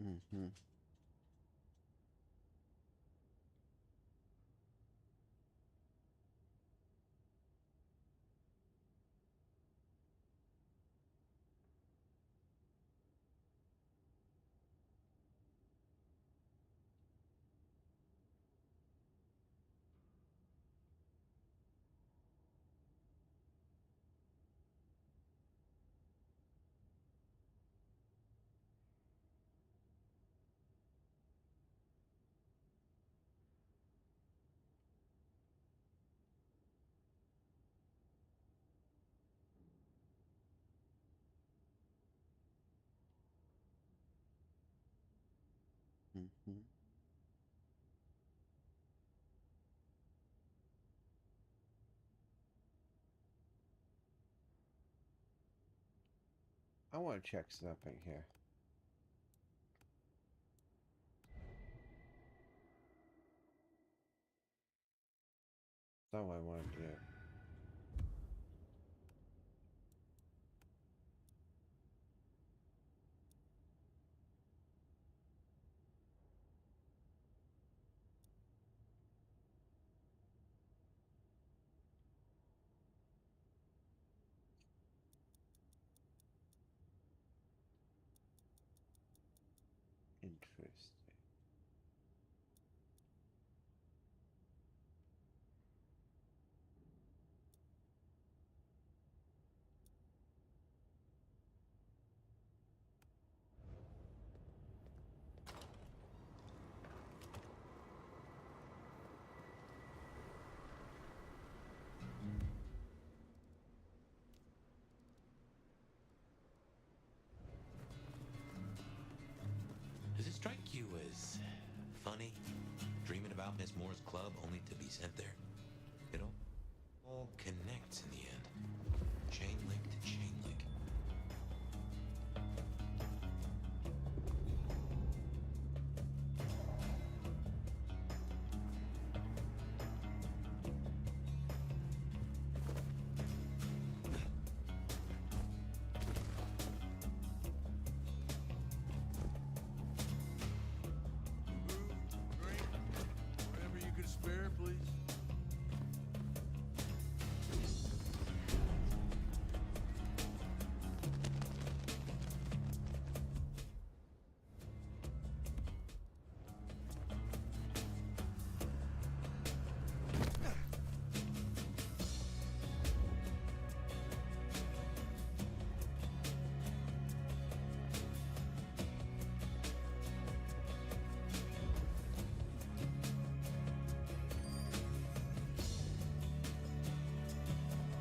Speaker 1: Mm-hmm. Mm-hmm. I want to check something here. That's what I want to do. Interesting.
Speaker 15: Does it strike you as funny, dreaming about Miss Moore's club only to be sent there? It all connects in the end. Chain link to chain link.
Speaker 17: Whatever you can spare, please.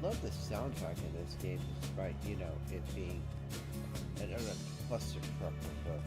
Speaker 1: Love the soundtrack in this game, despite, you know, it being an utter cluster truck of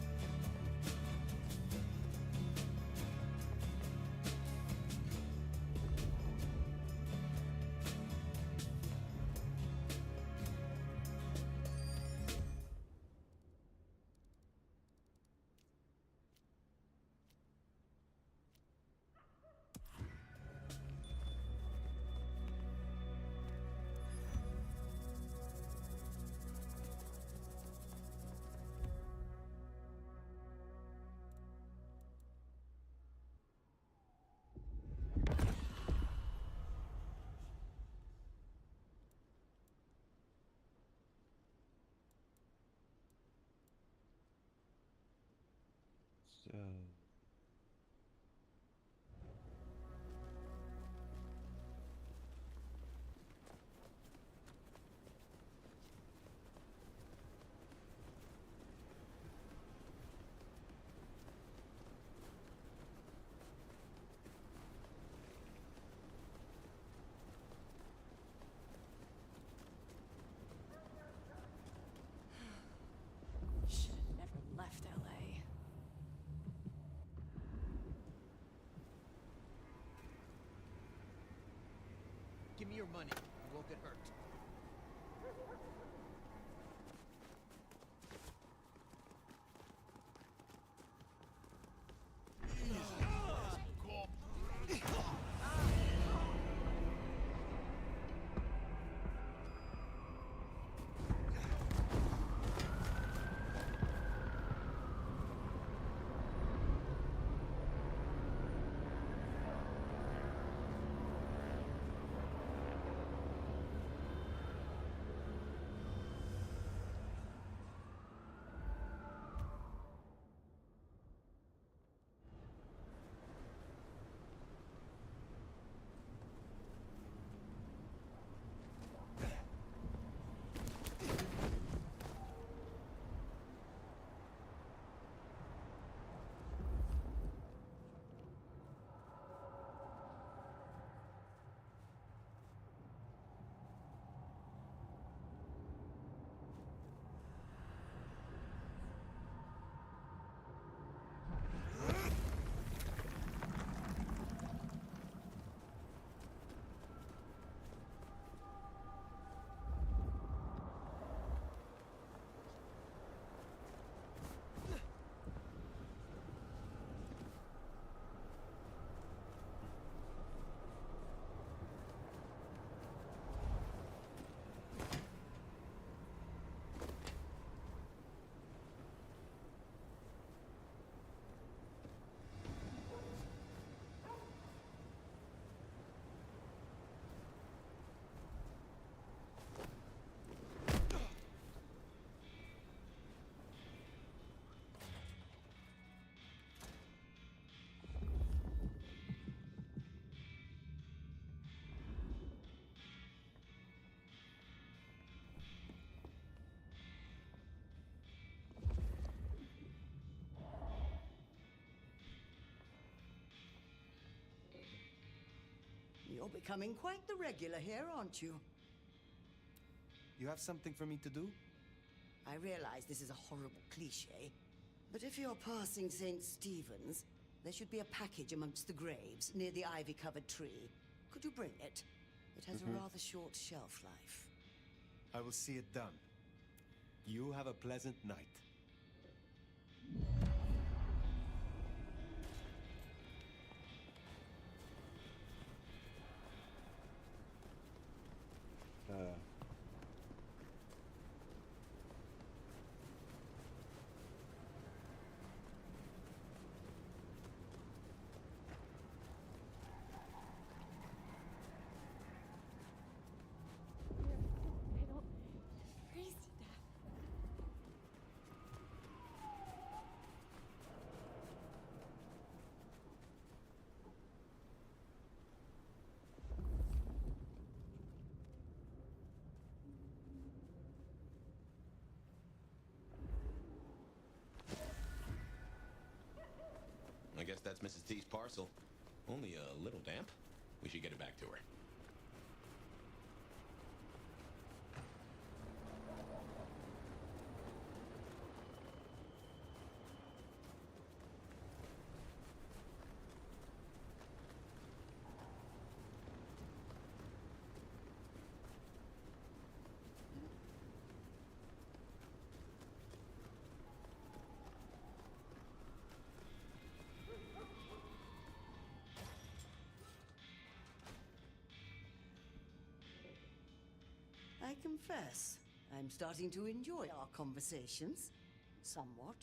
Speaker 1: so
Speaker 13: Give me your money. You won't get hurt.
Speaker 14: You're becoming quite the regular here, aren't you?
Speaker 16: You have something for me to do?
Speaker 14: I realize this is a horrible cliché, but if you're passing St. Stephen's, there should be a package amongst the graves near the ivy-covered tree. Could you bring it? It has a rather short shelf life.
Speaker 16: I will see it done. You have a pleasant night.
Speaker 15: I guess that's Mrs. T's parcel. Only a little damp. We should get it back to her.
Speaker 14: I confess, I'm starting to enjoy our conversations. Somewhat.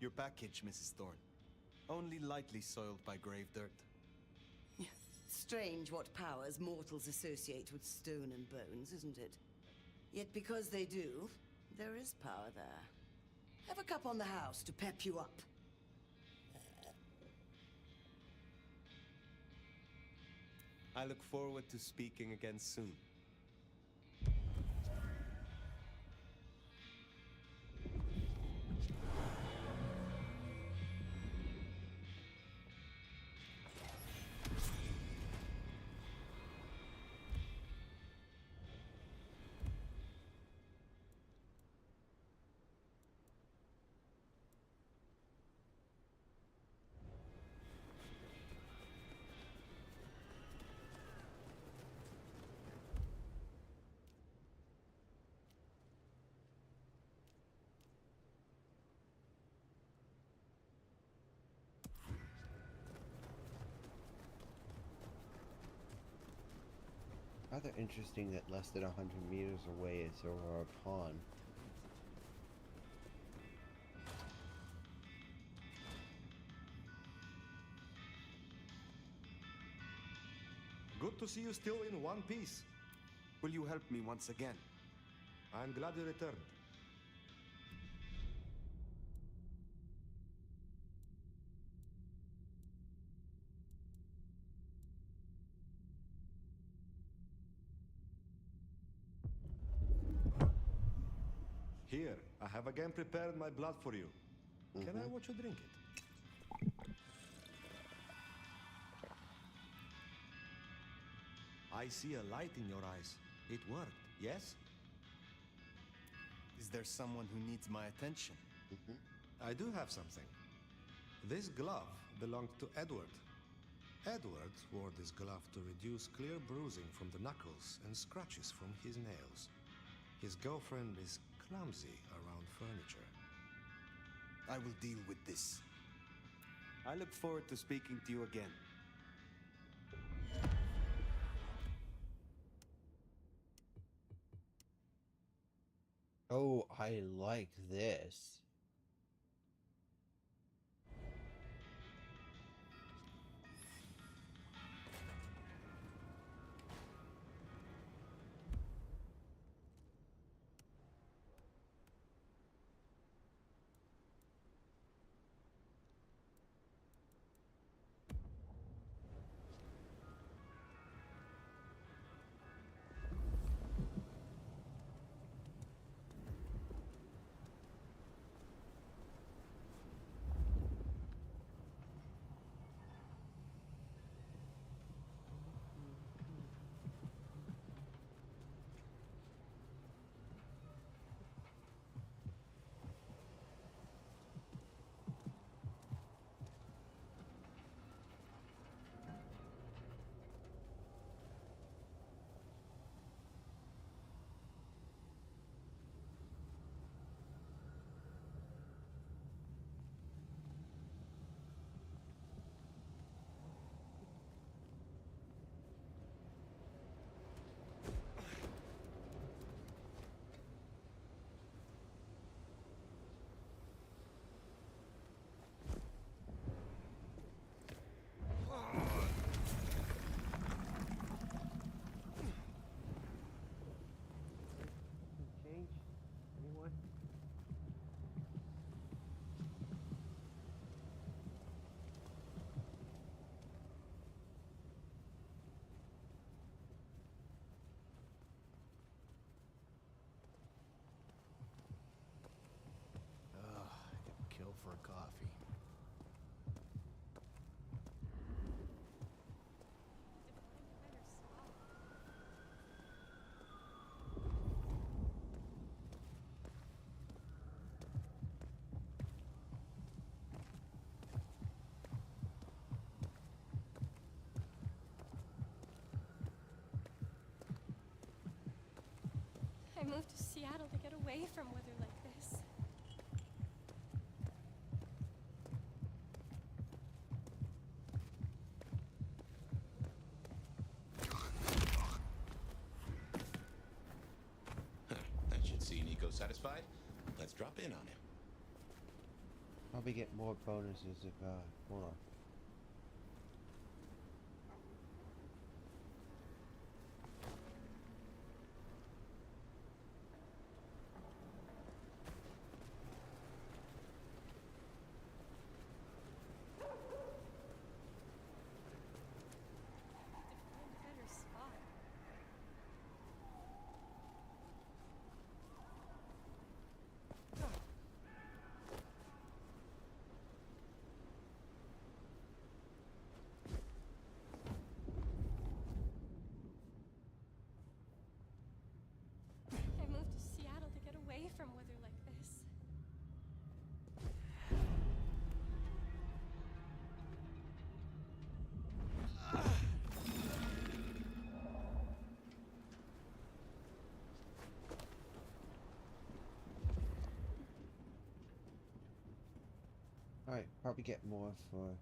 Speaker 16: Your package, Mrs. Thorne. Only lightly soiled by grave dirt.
Speaker 14: Strange what powers mortals associate with stone and bones, isn't it? Yet because they do, there is power there. Have a cup on the house to pep you up.
Speaker 16: I look forward to speaking again soon.
Speaker 1: Rather interesting that less than 100 meters away is over a pond.
Speaker 16: Good to see you still in one piece.
Speaker 7: Will you help me once again?
Speaker 16: I'm glad you returned. Here, I have again prepared my blood for you. Can I watch you drink it? I see a light in your eyes. It worked, yes?
Speaker 7: Is there someone who needs my attention?
Speaker 16: I do have something. This glove belonged to Edward. Edward wore this glove to reduce clear bruising from the knuckles and scratches from his nails. His girlfriend is clumsy around furniture.
Speaker 7: I will deal with this. I look forward to speaking to you again.
Speaker 1: Oh, I like this.
Speaker 7: Kill for a coffee.
Speaker 8: I moved to Seattle to get away from weather like this.
Speaker 15: That should see Nico satisfied. Let's drop in on him.
Speaker 1: Probably get more bonuses if, hold on.
Speaker 8: I moved to Seattle to get away from weather like this.
Speaker 1: Alright, probably get more for...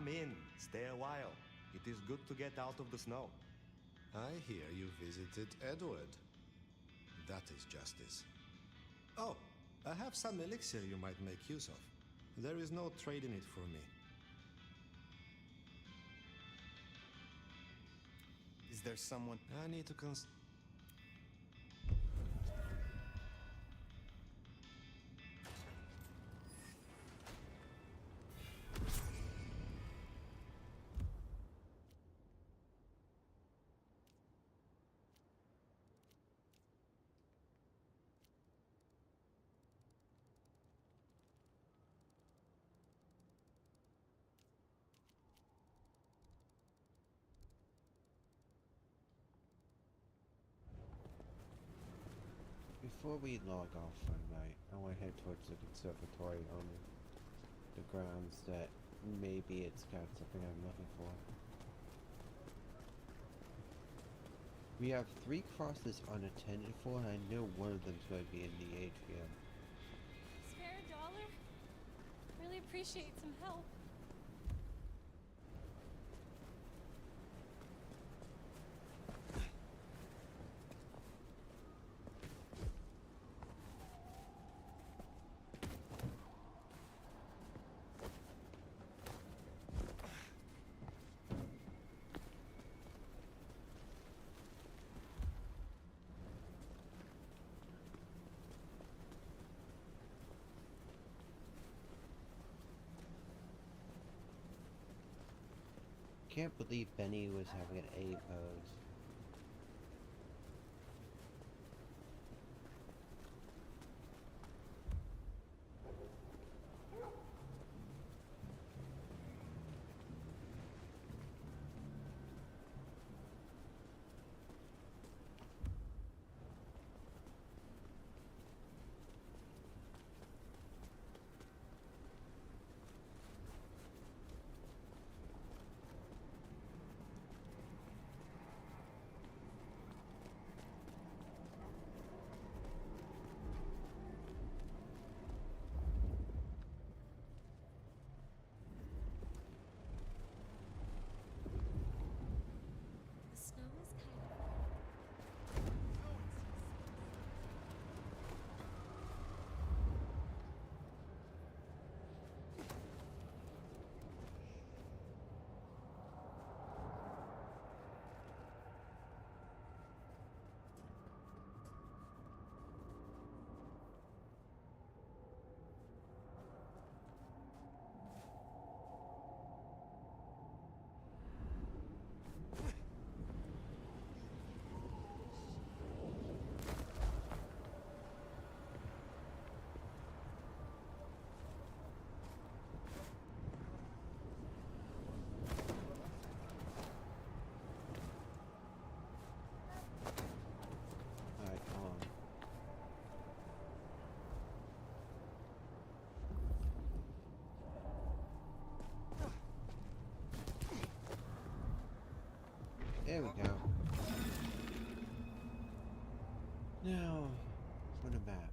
Speaker 16: Come in, stay a while. It is good to get out of the snow.
Speaker 6: I hear you visited Edward. That is justice. Oh, I have some elixir you might make use of. There is no trade in it for me.
Speaker 3: Is there someone...
Speaker 6: I need to
Speaker 1: Before we log off for the night, I want to head towards the conservatory on the grounds that maybe it's got something I'm looking for. We have 3 crosses unattended for, and I know one of them's going to be in the atrium.
Speaker 8: Spare $1? Really appreciate some help.
Speaker 1: Can't believe Benny was having an A pose.
Speaker 8: The snow is kind of...
Speaker 1: Alright, come on. There we go. Now, for the map.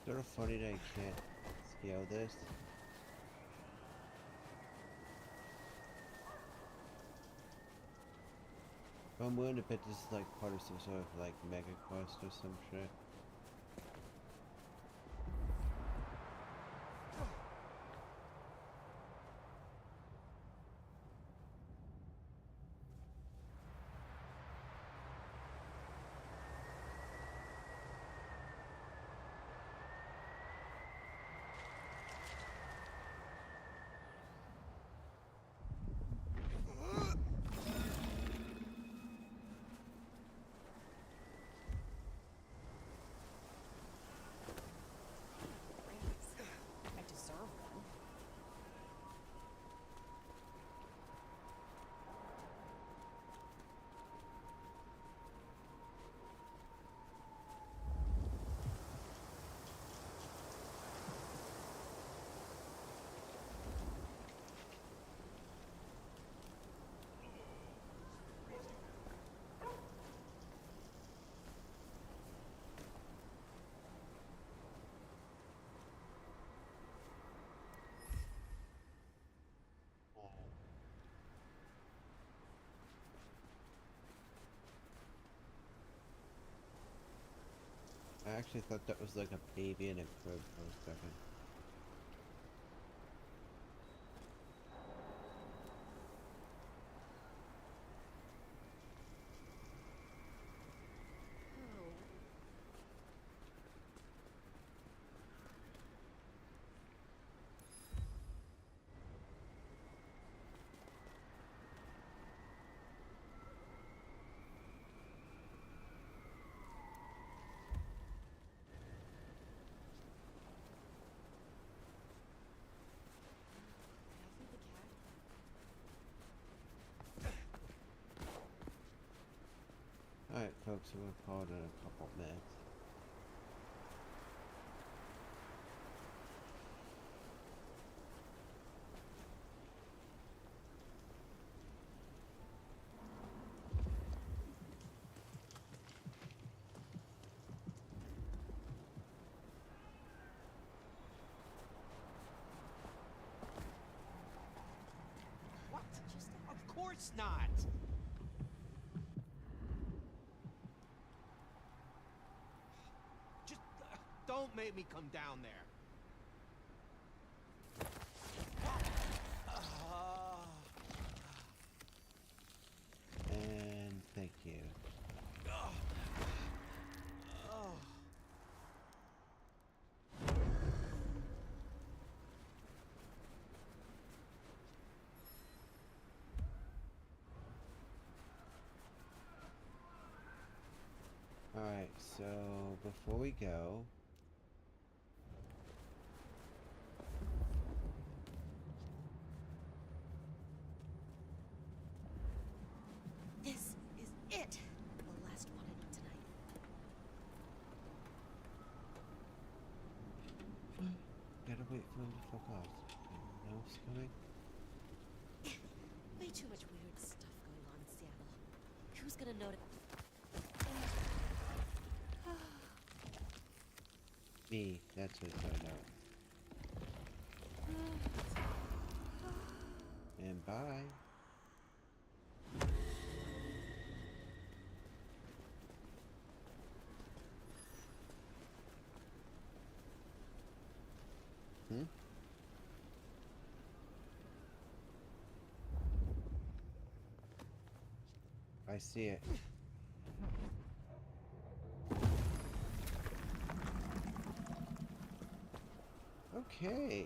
Speaker 1: sort of funny that I can't scale this. But I'm willing to bet this is like part of some sort of like mega quest or some shit.
Speaker 21: I deserve one.
Speaker 1: I actually thought that was like a baby in a crib for a second. Alright folks, so we'll call it in a couple minutes.
Speaker 4: What? Of course not! Just don't make me come down there.
Speaker 1: And thank you. Alright, so before we go,
Speaker 21: This is it. The last one I do tonight.
Speaker 1: gotta wait for him to fuck off. Anyone else coming?
Speaker 21: Way too much weird stuff going on in Seattle. Who's gonna notice?
Speaker 1: Me, that's what's going on. And bye. I see it. Okay.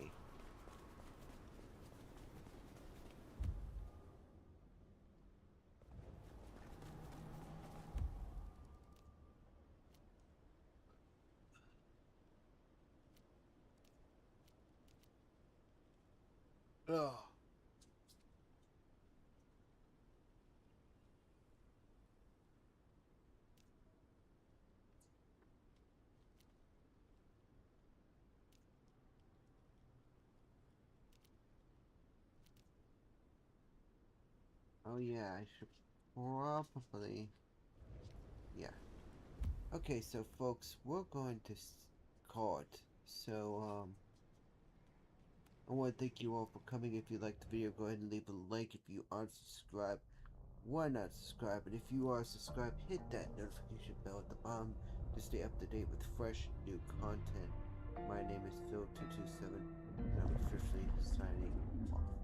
Speaker 1: Ugh. Oh yeah, I should probably... Yeah. Okay, so folks, we're going to call it So, I want to thank you all for coming. If you liked the video, go ahead and leave a like. If you aren't subscribed, why not subscribe? And if you are subscribed, hit that notification bell at the bottom to stay up to date with fresh new content. My name is Phil227, and I'm officially signing off.